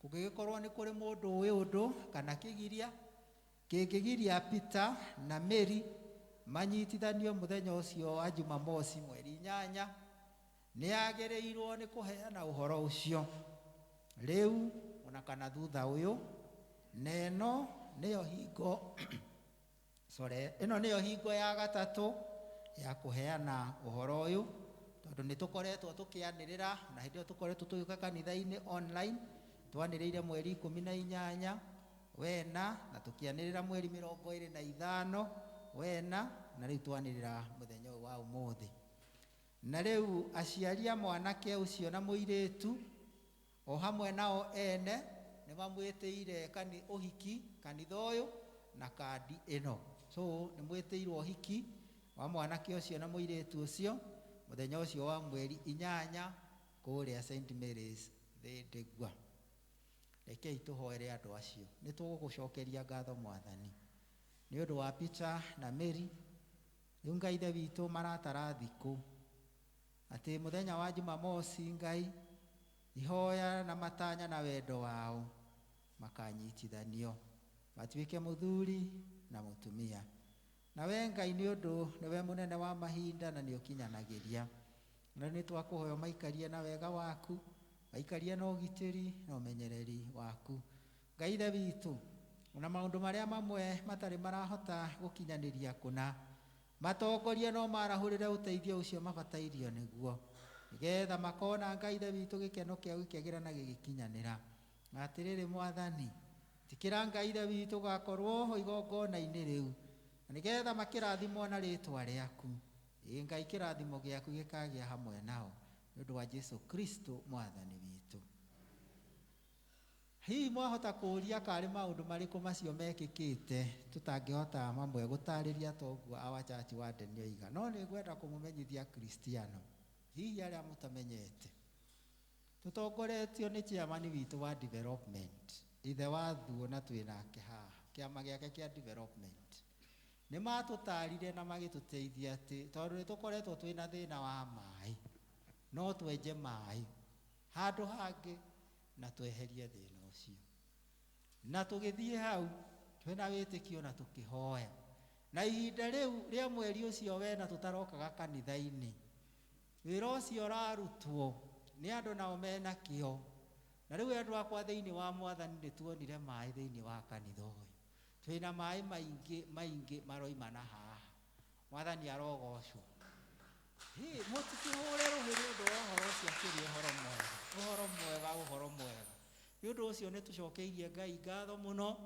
Speaker 2: Kũngĩgĩkorwo nĩ kũrĩ mũndũ ũĩ ũndũ kana kĩgiria kĩngĩgiria Peter na Mary manyitithanio mũthenya ũcio wa Jumamosi mweri 8, nĩ agĩrĩirwo nĩ kũheana ũhoro ũcio rĩu ona kana thutha ũyũ. Na ĩno nĩyo hingo ĩno nĩyo hingo ya gatatũ ya kũheana ũhoro ũyũ, tondũ nĩ tũkoretwo tũkĩanĩrĩra na hĩndĩ ĩyo tũkoretwo tũgĩũka kanitha-inĩ online, twanĩrĩire mweri 18 wena, na tũkĩanĩrĩra mweri 25 wena, na rĩu twanĩrĩra mũthenya ũyũ wa ũmũthĩ. Na rĩu aciari a mwanake ũcio na mũirĩtu o hamwe nao ene nĩ mamwĩtĩire ũhiki kanitha ũyũ na kandi ĩno. So nĩ mwĩtĩirwo ũhiki wa mwanake ũcio na mũirĩtu ũcio mũthenya ũcio wa mweri 8 kũrĩa St Mary's Thĩndĩgwa. Rekei tũhoere andũ acio. Nĩ tũgũgũcokeria ngatho Mwathani nĩ ũndũ wa Peter na Mary. Rĩu Ngai Ithe witũ maratara thikũ atĩ mũthenya wa Jumamosi Ngai ihoya na matanya na wendo wao makanyitithanio matuĩke mũthuri na mũtumia. Na we Ngai nĩ ũndũ nĩwe mũnene wa mahinda na nĩ ũkinyanagĩria, na nĩ twakũhoya maikarie na wega waku, maikarie na ũgitĩri na ũmenyereri waku. Ngai Ithe witũ, ona maũndũ marĩa mamwe matarĩ marahota gũkinyanĩria kũna, matongorie no marahũrĩre ũteithio ũcio mabatairio nĩguo, nĩgetha makona Ngai Ithe witũ gĩkeno kĩao gĩkĩagĩra na gĩgĩkinyanĩra. Na atĩrĩrĩ Mwathani, tikĩra Ngai Ithe witũ gakorwo igongona-inĩ rĩu, na nĩgetha makĩrathimwo na rĩtwa rĩaku. Ngai kĩrathimo gĩaku gĩkagĩa hamwe nao nĩ ũndũ wa Jesu Kristo Mwathani witũ. Hihi mwahota kũũria karĩ maũndũ marĩkũ macio mekĩkĩte tũtangĩhota mamwe gũtarĩria toguo our church Warden oiga, no nĩ ngwenda kũmũmenyithia Kristiano, hihi arĩa mũtamenyete, tũtongoretio nĩ chairman witũ wa development, ithe wa Thuo na twĩnake haha, kĩama gĩake kĩa development. Nĩ matũtarire na magĩtũteithia atĩ tondũ nĩ tũkoretwo twĩna thĩna wa maĩ, no twenje maĩ handũ hangĩ na tweherie thĩna ũcio. Na tũgĩthiĩ hau twĩna wĩtĩkio na tũkĩhoya, na ihinda rĩu rĩa mweri ũcio wena tũtarokaga kanitha-inĩ, wĩra ũcio ũrarutwo nĩ andũ nao mena kĩo. Na rĩu andũ akwa thĩinĩ wa Mwathani nĩ tuonire maĩ thĩinĩ wa kanitha ũyũ, twĩna maĩ maingĩ maroima na haha. Mwathani arogocwo. Mũtikĩhũre rũhĩ nĩ ũndũ wa ũhoro ũcio akĩrĩ ũhoro mwega. Nĩ ũndũ ũcio nĩ tũcokeirie Ngai ngatho mũno,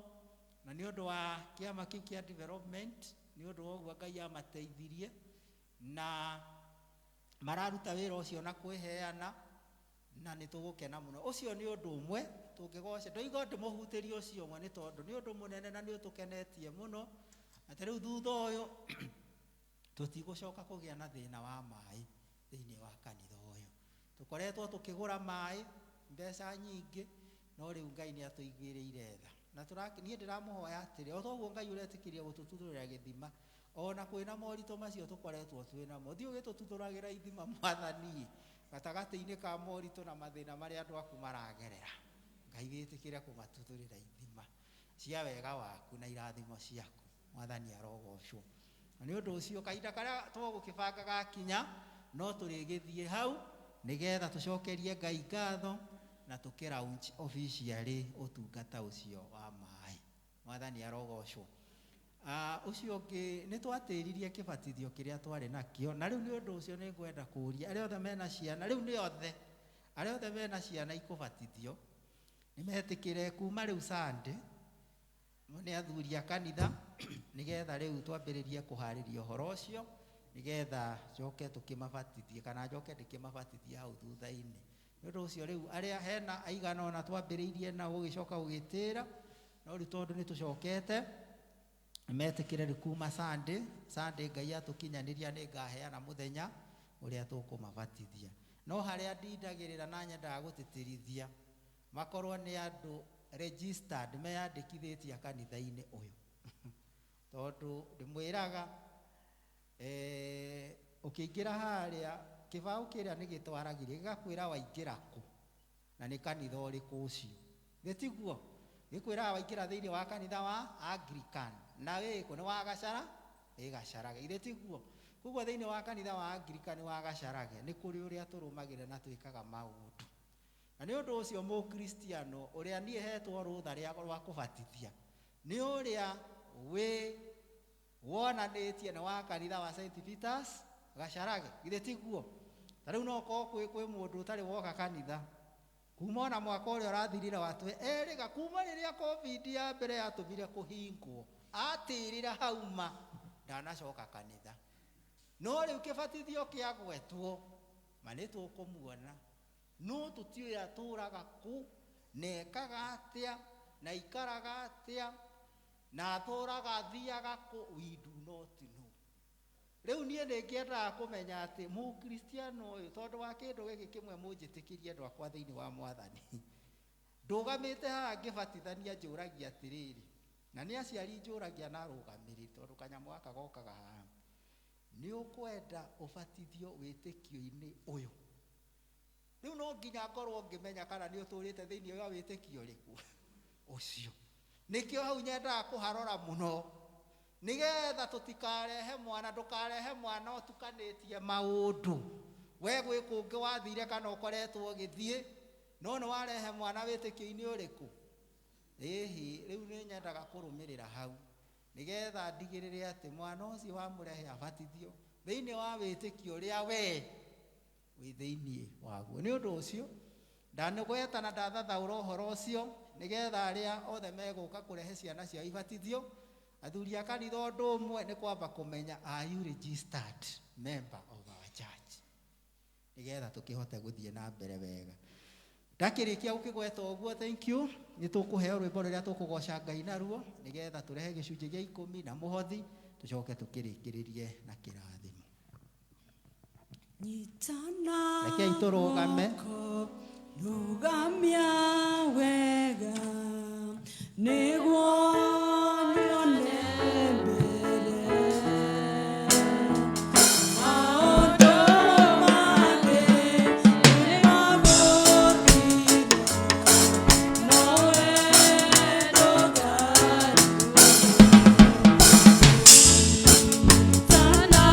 Speaker 2: na nĩ ũndũ wa kĩama kĩu kĩa development, nĩ ũndũ wa ũguo Ngai amateithirie na mararuta wĩra ũcio na kwĩheana, na nĩ tũgũkena mũno. Ũcio nĩ ũndũ ũmwe tũngĩgoca, ndoiga ndĩmũhutĩrie ũcio ũmwe nĩ tondũ nĩ ũndũ mũnene na nĩ ũtũkenetie mũno. Atĩ rĩu thutha ũyũ tũtigũcoka kũgĩa na thĩna wa maĩ thĩinĩ wa kanitha ũyũ. Tũkoretwo tũkĩgũra maĩ mbeca nyingĩ, no rĩu Ngai nĩ atũiguĩrĩire tha. Na niĩ ndĩramũhoya atĩrĩ, o toguo Ngai ũretĩkĩria gũtũtuthũrĩra gĩthima, ona kwĩna moritũ macio tũkoretwo twĩnamo, thiĩ ũgĩtũtuthũragĩra ithima Mwathani, gatagatĩ-inĩ ka moritũ na mathĩna marĩa andũ aku maragerera. Ngai wĩtĩkĩre kũmatuthũrĩra ithima cia wega waku na irathimo ciaku. Mwathani arogocwo. Na nĩ ũndũ ũcio kahinda karĩa tũgũkĩbanga gakinya, no tũrĩgĩthiĩ hau nĩgetha tũcokerie Ngai ngatho na tũkĩlaunch officially ũtungata ũcio wa maĩ. mwathani arogocwo. Ucio ũngĩ nĩ twatĩririe kĩbatithio kĩrĩa twarĩ nakĩo, na rĩu nĩ ũndũ ũcio nĩ ngwenda kũũria arĩa othe mena ciana, rĩu nĩ othe arĩa othe mena ciana ikũbatithio nĩ metĩkĩre kuma rĩu Sunday nĩ athuri a kanitha nĩgetha rĩu twambĩrĩrie kũharĩria ũhoro ũcio nĩgetha njoke tũkĩmabatithie kana njoke ndĩkĩmabatithie hau thutha-inĩ. Nĩ ũndũ ũcio rĩu arĩa hena aigana ona twambĩrĩirie na ũgĩcoka ũgĩtĩra, no rĩu tondũ nĩ tũcokete metĩkĩre kuma Sunday Ngai atũkinyanĩria nĩ ngaheana mũthenya ũrĩa tũkũmabatithia. No harĩa ndindagĩrĩra na nyendaga gũtĩtĩrithia makorwo nĩ andũ registered meyandĩkithĩtie kanitha-inĩ ũyũ tondũ ndĩmwĩraga ũkĩingĩra harĩa kĩbaũ kĩrĩa nĩ gĩtwaragĩria gĩgakwĩra waingĩra kũ na nĩ kanitha ũrĩkũ ũcio. Gĩtiguo gĩkwĩraga waingĩra thĩinĩ wa kanitha wa Anglican na wĩkũ nĩ wa Gacara Gacarage, ithe tiguo. Koguo thĩinĩ wa kanitha wa Anglican wa Gacarage nĩ kũrĩ ũrĩa tũrũmagĩrĩra na twĩkaga maũndũ. Na nĩ ũndũ ũcio mũkristiano ũrĩa niĩ hetwo rũtha rwa kũbatithia nĩ ũrĩa wonanĩtie nĩ wa kanitha wa St. Peter's Gacarage, ithe tiguo. Ta rĩu no korwo kwĩ mũndũ ũtarĩ woka kanitha kuma ona mwaka ũrĩa ũrathirire watwe erĩga kuma rĩrĩa COVID ya mbere yatũmire kũhingwo atĩrĩra hauma ndanacoka kanitha. No rĩu kĩbatithio kĩagwetwo ma nĩ tũkũmuona, no tũtiũĩ atũraga kũ na ekaga atĩa na ikaraga atĩa na atũraga athiaga kũ, we do not know. Rĩu niĩ nĩngĩendaga kũmenya atĩ mũkristiano ũyũ tondũ wa kĩndũ gĩkĩ kĩmwe mũnjĩtĩkĩrie andũ akwa thĩinĩ wa Mwathani ndũgamĩte haha ngĩbatithania njũragia atĩrĩrĩ, na nĩ aciari njũragia na arũgamĩrĩri tondũ kanyamũ gaka gokaga haha, nĩ ũkwenda ũbatithio wĩtĩkio-inĩ ũyũ? Rĩu no nginya ngorwo ngĩmenya kana nĩ ũtũrĩte thĩinĩ wa wĩtĩkio ũrĩkũ ũcio. Nĩkĩo hau nyendaga kũharora mũno nĩgetha tũtikarehe mwana, ndũkarehe mwana ũtukanĩtie maũndũ. We gwĩ kũngĩ wathire kana ũkoretwo ũgĩthiĩ no nĩ warehe mwana wĩtĩkio-inĩ ũrĩkũ? Ĩhĩ, rĩu nĩ nyendaga kũrũmĩrĩra hau nĩgetha ndigĩrĩre atĩ mwana ũcio wamũrehe abatithio thĩinĩ wa wĩtĩkio ũrĩa we wĩ thĩinĩ waguo. Nĩ ũndũ ũcio ndanĩgweta na ndathathaũra ũhoro ũcio nĩgetha arĩa othe megũka kũrehe ciana ciao ibatithio, athuri a kanitha ũndũ ũmwe nĩ kwamba kũmenya are you registered member of our church, nĩgetha tũkĩhote gũthiĩ na mbere wega. Ndakĩrĩkia gũkĩgweta ũguo, thank you. Nĩ tũkũheo rwĩmbo rũrĩa tũkũgoca Ngai naruo nĩgetha tũrehe gĩcunjĩ gĩa 10 na mũhothi tũcoke tũkĩrĩkĩrĩrie na kĩrathimo.
Speaker 1: Nyitana
Speaker 2: Rekei tũrũgame.
Speaker 1: Rũgamia wega nĩguo nyone mbere maũndũ mangĩ nĩ magũthira no wendo Ngai nyitana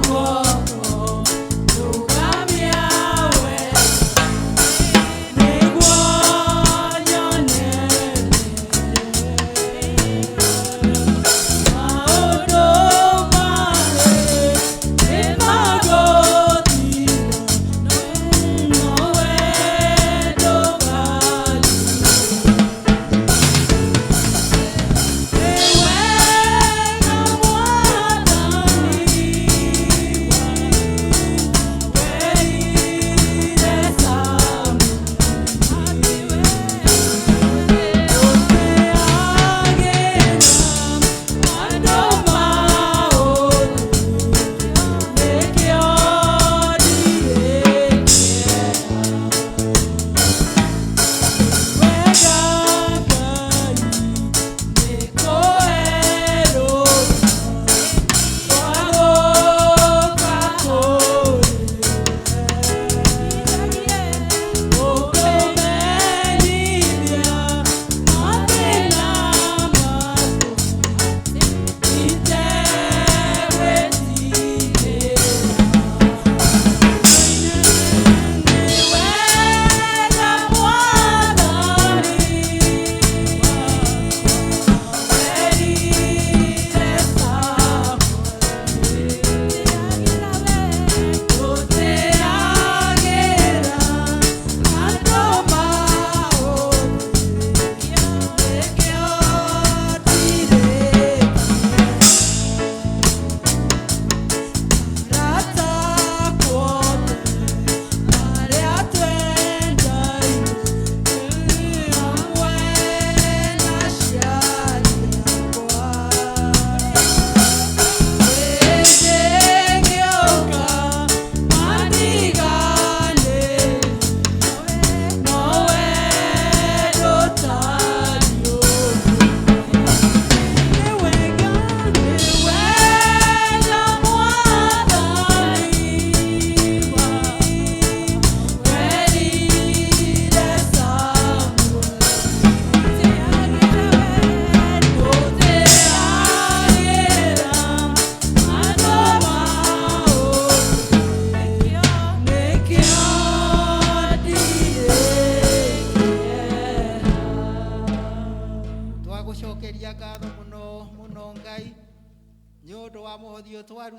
Speaker 1: guoko rũgamia wega nĩguo nyone mbere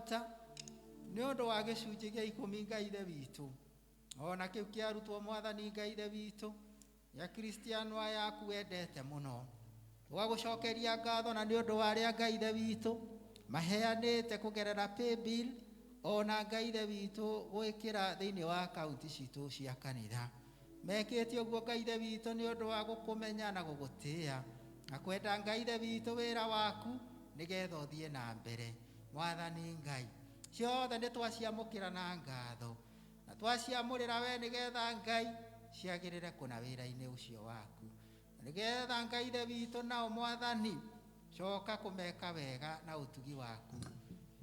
Speaker 2: maguta nĩ ũndũ wa gĩcunjĩ gĩa 10 Ngai Ithe witũ, ona kĩu kĩarutwo Mwathani Ngai Ithe witũ ya Kristiano aya aku wendete mũno. Tũgagũcokeria ngatho na nĩ ũndũ wa arĩa Ngai Ithe witũ maheanĩte kũgerera paybill, ona Ngai Ithe witũ gwĩkĩra thĩinĩ wa akaunti citũ cia kanitha. Mekĩte ũguo Ngai Ithe witũ nĩ ũndũ wa gũkũmenya na gũgũtĩĩa na kwenda Ngai Ithe witũ wĩra waku nĩgetha ũthiĩ na mbere. Mwathani Ngai, ciothe nĩ twaciamũkĩra na ngatho na twaciamũrĩra we nĩgetha Ngai ciagĩrĩre kũna wĩra-inĩ ũcio waku, nĩgetha Ngai Ithe witũ nao Mwathani coka kũmeka wega na ũtugi waku,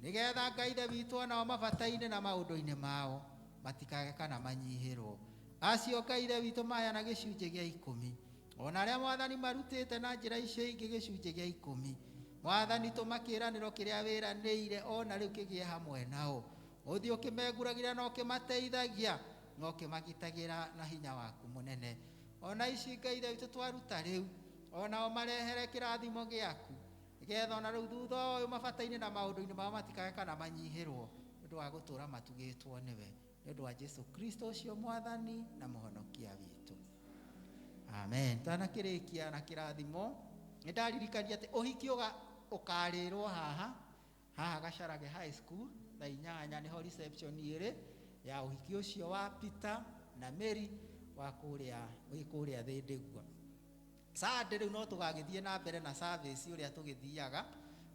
Speaker 2: nĩgetha Ngai Ithe witũ onao mabata-inĩ na maũndũ-inĩ mao matikage kana manyihĩrwo. Acio Ngai Ithe witũ maya na gĩcunjĩ gĩa 10, ona arĩa Mwathani marutĩte na njĩra icio ingĩ gĩcunjĩ gĩa 10, Mwathani tũmakĩranĩro kĩrĩa wĩranĩire ona rĩu kĩgĩe hamwe nao, ũthiĩ ũkĩmenguragĩra na ũkĩmateithagia na ũkĩmagitagĩra na hinya waku mũnene. Ona ici Ngai Ithe witũ twaruta rĩu, onao marehere kĩrathimo gĩaku, nĩgetha ona rĩu thutha ũyũ mabata-inĩ na maũndũ-inĩ mao matikage kana manyihĩrwo, nĩ ũndũ wa gũtũũra matugĩtwo nĩwe, nĩ ũndũ wa Jesu Kristo ũcio Mwathani na mũhonokia witũ. Amen. Tanakĩrĩkia na kĩrathimo, nĩ ndaririkania atĩ ũhiki ũkarĩrwo haha Gacarage High School thaa 8 nĩho reception ĩrĩ ya ũhiki ũcio wa Peter na Mary wa kũrĩa Thĩndĩgua. Sunday rĩu no tũgagĩthiĩ na mbere na service ũrĩa tũgĩthiaga,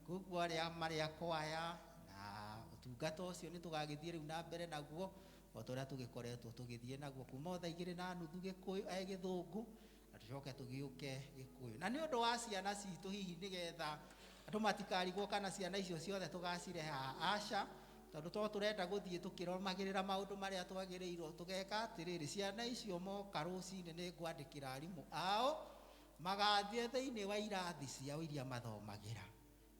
Speaker 2: koguo arĩa marĩ akwaya na ũtungata ũcio nĩ tũgagĩthiĩ rĩu na mbere naguo o tũrĩa tũgĩkoretwo tũgĩthiĩ naguo kuma thaa 2:30 Gĩthũngũ na tũcoke tũgĩũke Gĩkũyũ. Na nĩ ũndũ wa ciana citũ hihi nĩgetha andũ matikarigwo kana ciana icio ciothe tũgacirehe aca, tondũ to tũrenda gũthiĩ tũkĩromagĩrĩra maũndũ marĩa twagĩrĩirwo tũgeka atĩrĩrĩ, ciana icio moka rũcinĩ nĩ ngwandĩkĩra arimũ ao magathiĩ thĩinĩ wa irathi ciao iria mathomagĩra.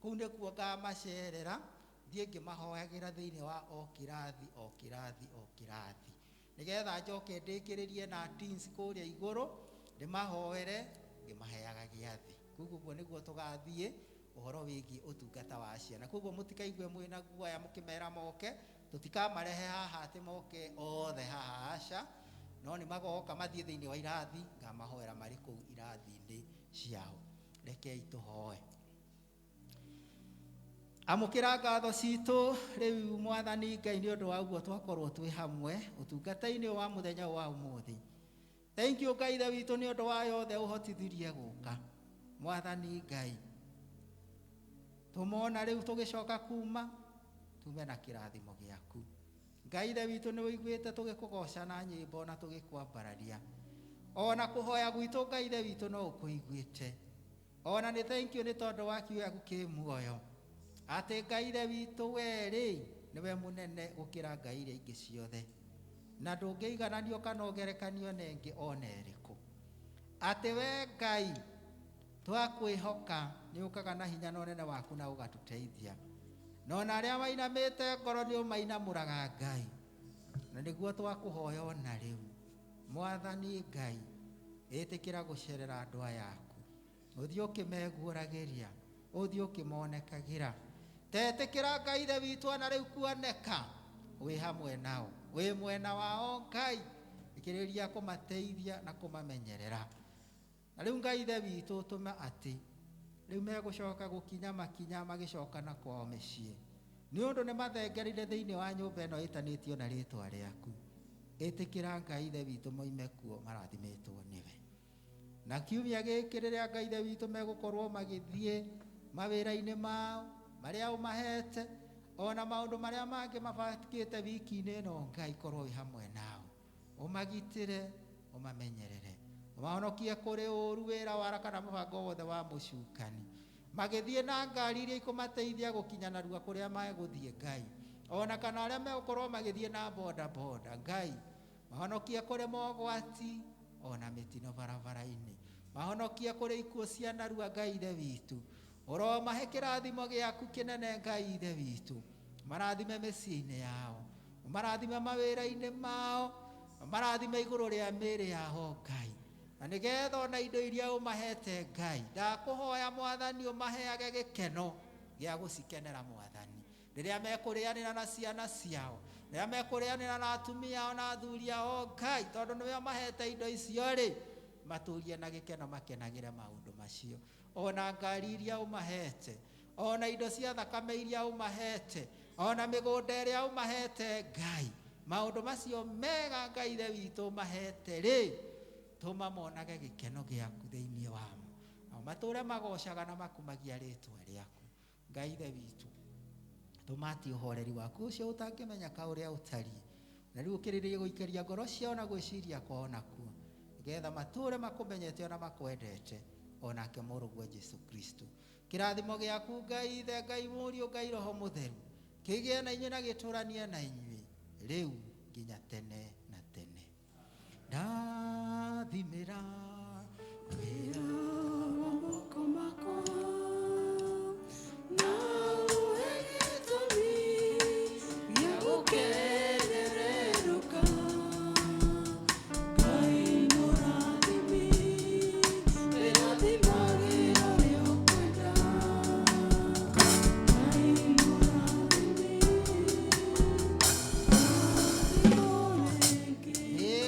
Speaker 2: Kũu nĩkuo ngamacerera thiĩ ngĩmahoyagĩra thĩinĩ wa o kĩrathi, nĩgetha njoke ndĩkĩrĩrie na teens kũrĩa igũrũ ndĩmahoere ngĩmaheaga gĩathĩ. Koguo nĩguo tũgathiĩ ũhoro wĩgiĩ ũtungata wa ciana. Koguo mũtikaigue mwĩna guoya mũkĩmera moke, tũtikamarehe haha atĩ moke othe haha aca, no nĩ magoka mathiĩ thĩinĩ wa irathi ngamahoera marĩ kũu irathi-inĩ ciao. Rekei tũhoe. Amũkĩra ngatho citũ rĩu Mwathani Ngai nĩ ũndũ wa ũguo twakorwo twĩ hamwe ũtungata-inĩ wa mũthenya wa ũmũthĩ. Thank you Ngai Ithe witũ nĩ ũndũ wa yothe ũhotithirie gũka. Mwathani Ngai, tũmona rĩu tũgĩcoka kuma tume na kĩrathimo gĩaku. Ngai Ithe witũ nĩ ũiguĩte tũgĩkũgoca na nyĩmbo na tũgĩkwambararia, ona kũhoya gwitũ Ngai Ithe witũ no ũkũiguĩte. Ona nĩ thank you nĩ tondũ wa kiugo gĩaku kĩ muoyo atĩ Ngai Ithe witũ we nĩwe mũnene gũkĩra ngai iria ingĩ ciothe, na ndũngĩigananio kana ũgerekanio na ĩngĩ ona ĩrĩkũ. Atĩ we Ngai twakwĩhoka nĩ ũkaga na hinya na ũnene waku na ũgatũteithia, na ona arĩa mainamĩte ngoro nĩ ũmainamũraga Ngai, na nĩguo twakũhoya ona rĩu. Mwathani Ngai, ĩtĩkĩra gũcerera andũ aya aku, ũthiĩ ũkĩmeguũragĩria, ũthiĩ ũkĩmonekagĩra. Tetĩkĩra Ngai Ithe witũ ona rĩu kuoneka wĩ hamwe nao, wĩ mwena wao Ngai, ikĩrĩria kũmateithia na kũmamenyerera. Na rĩu Ngai Ithe witũ tũma atĩ rĩu megũcoka gũkinya makinya magĩcoka na kwao mĩciĩ, nĩ ũndũ nĩ mathengerire thĩinĩ wa nyũmba ĩno ĩtanĩtio na rĩtwa rĩaku. Ĩtĩkĩra Ngai Ithe witũ moime kuo marathimĩtwo nĩwe. Na kiumia gĩkĩ rĩrĩa Ngai Ithe witũ megũkorwo magĩthiĩ mawĩra-inĩ mao marĩa ũmahete, ona maũndũ marĩa mangĩ mabakĩte wiki-inĩ ĩno, Ngai korwo wĩ hamwe nao, ũmagitĩre, ũmamenyerere, ũmahonokie kũrĩ ũru, wĩra wara kana mũbango wothe wa mũcukani, magĩthiĩ na ngari iria ikũmateithia gũkinya narua kũrĩa megũthiĩ Ngai, ona kana arĩa megũkorwo magĩthiĩ na boda Ngai, mahonokie kũrĩ mogwati ona mĩtino barabara-inĩ, mahonokie kũrĩ ikuũ cia narua Ngai Ithe witũ. Ũromahe kĩrathimo gĩaku kĩnene Ngai Ithe witũ, marathime mĩciĩ-inĩ yao, marathime mawĩra-inĩ mao, marathime igũrũ rĩa mĩĩrĩ yao Ngai, na nĩgetha ona indo iria ũmahete Ngai, ndakũhoya Mwathani ũmaheage gĩkeno gĩa gũcikenera Mwathani, rĩrĩa mekũrĩanĩra na ciana ciao, rĩrĩa mekũrĩanĩra na atumia ao na athuri ao, Ngai tondũ nĩwe mahete indo icio rĩ, matũrie na gĩkeno makenagĩre maũndũ macio. Ona ngari iria ũmahete, ona indo cia thakame iria ũmahete, ona mĩgũnda ĩrĩa ũmahete, Ngai maũndũ macio mega Ngai Ithe witũ ũmahete rĩ, tũma monage gĩkeno gĩaku thĩinĩ wamo, nao matũre magocaga na makumagia rĩtwa rĩaku. Ngai Ithe witũ, tũmatie ũhoreri waku ũcio ũtangĩmenyeka ũrĩa ũtariĩ, na rĩu ũkĩrĩrĩrie gũikaria ngoro ciao na gwĩciria kwao nakuo, nĩgetha matũre makũmenyete ona makwendete, onake mũrũguo Jesu Kristo. Kĩrathimo gĩaku Ngai Ithe, Ngai Mũriũ, Ngai Roho Mũtheru kĩgĩe na inyuĩ na gĩtũranie na inyuĩ rĩu nginya tene na tene. Ndathimĩra wĩra wa moko makwa na uhe gĩtũmi gĩa gũkenererũka. Ngai mũrathimi wĩrathimagĩra ũrĩa ũkwenda. Ngai mũrathimi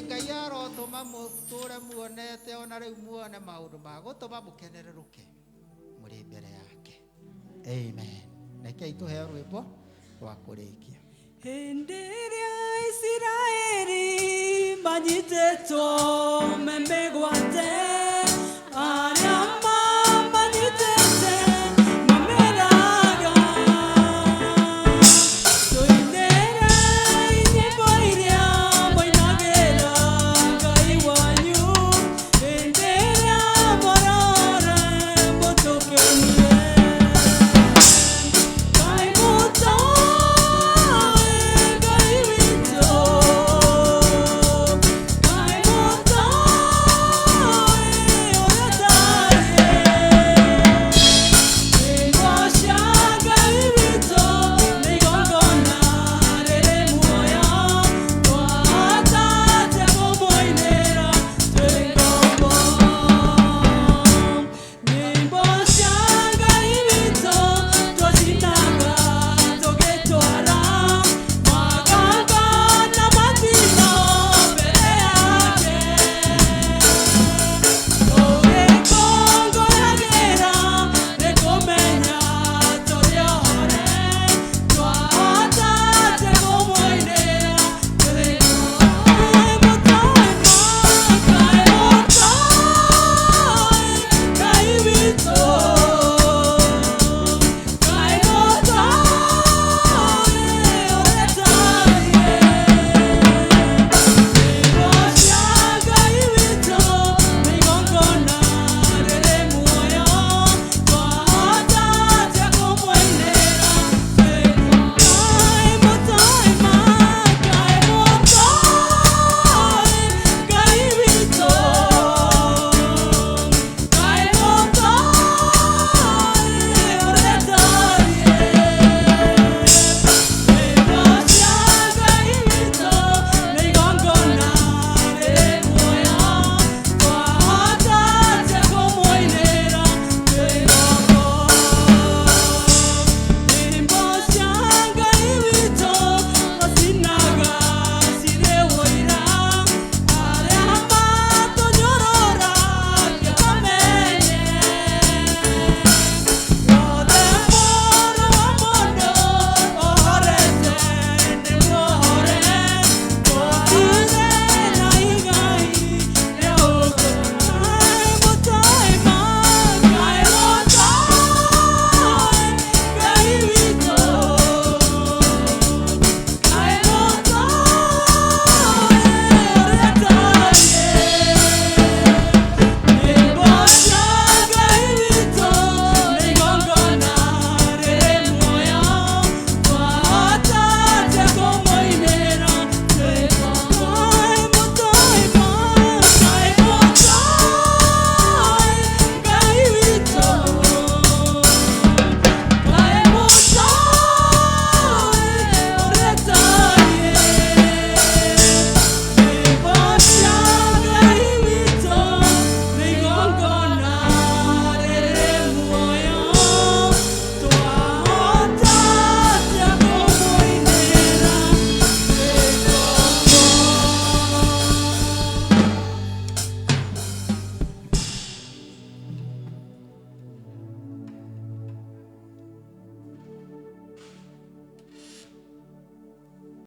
Speaker 2: Ngai arotũma mũtũre muonete ona rĩu muone maũndũ ma gũtũma mũkenererũke mũrĩ mbere yake. Amen. Rekei tũheo rwĩmbo rwa kũrĩkia.
Speaker 1: Hĩndĩ ĩrĩa Isiraeli manyitĩtwo me mĩgwate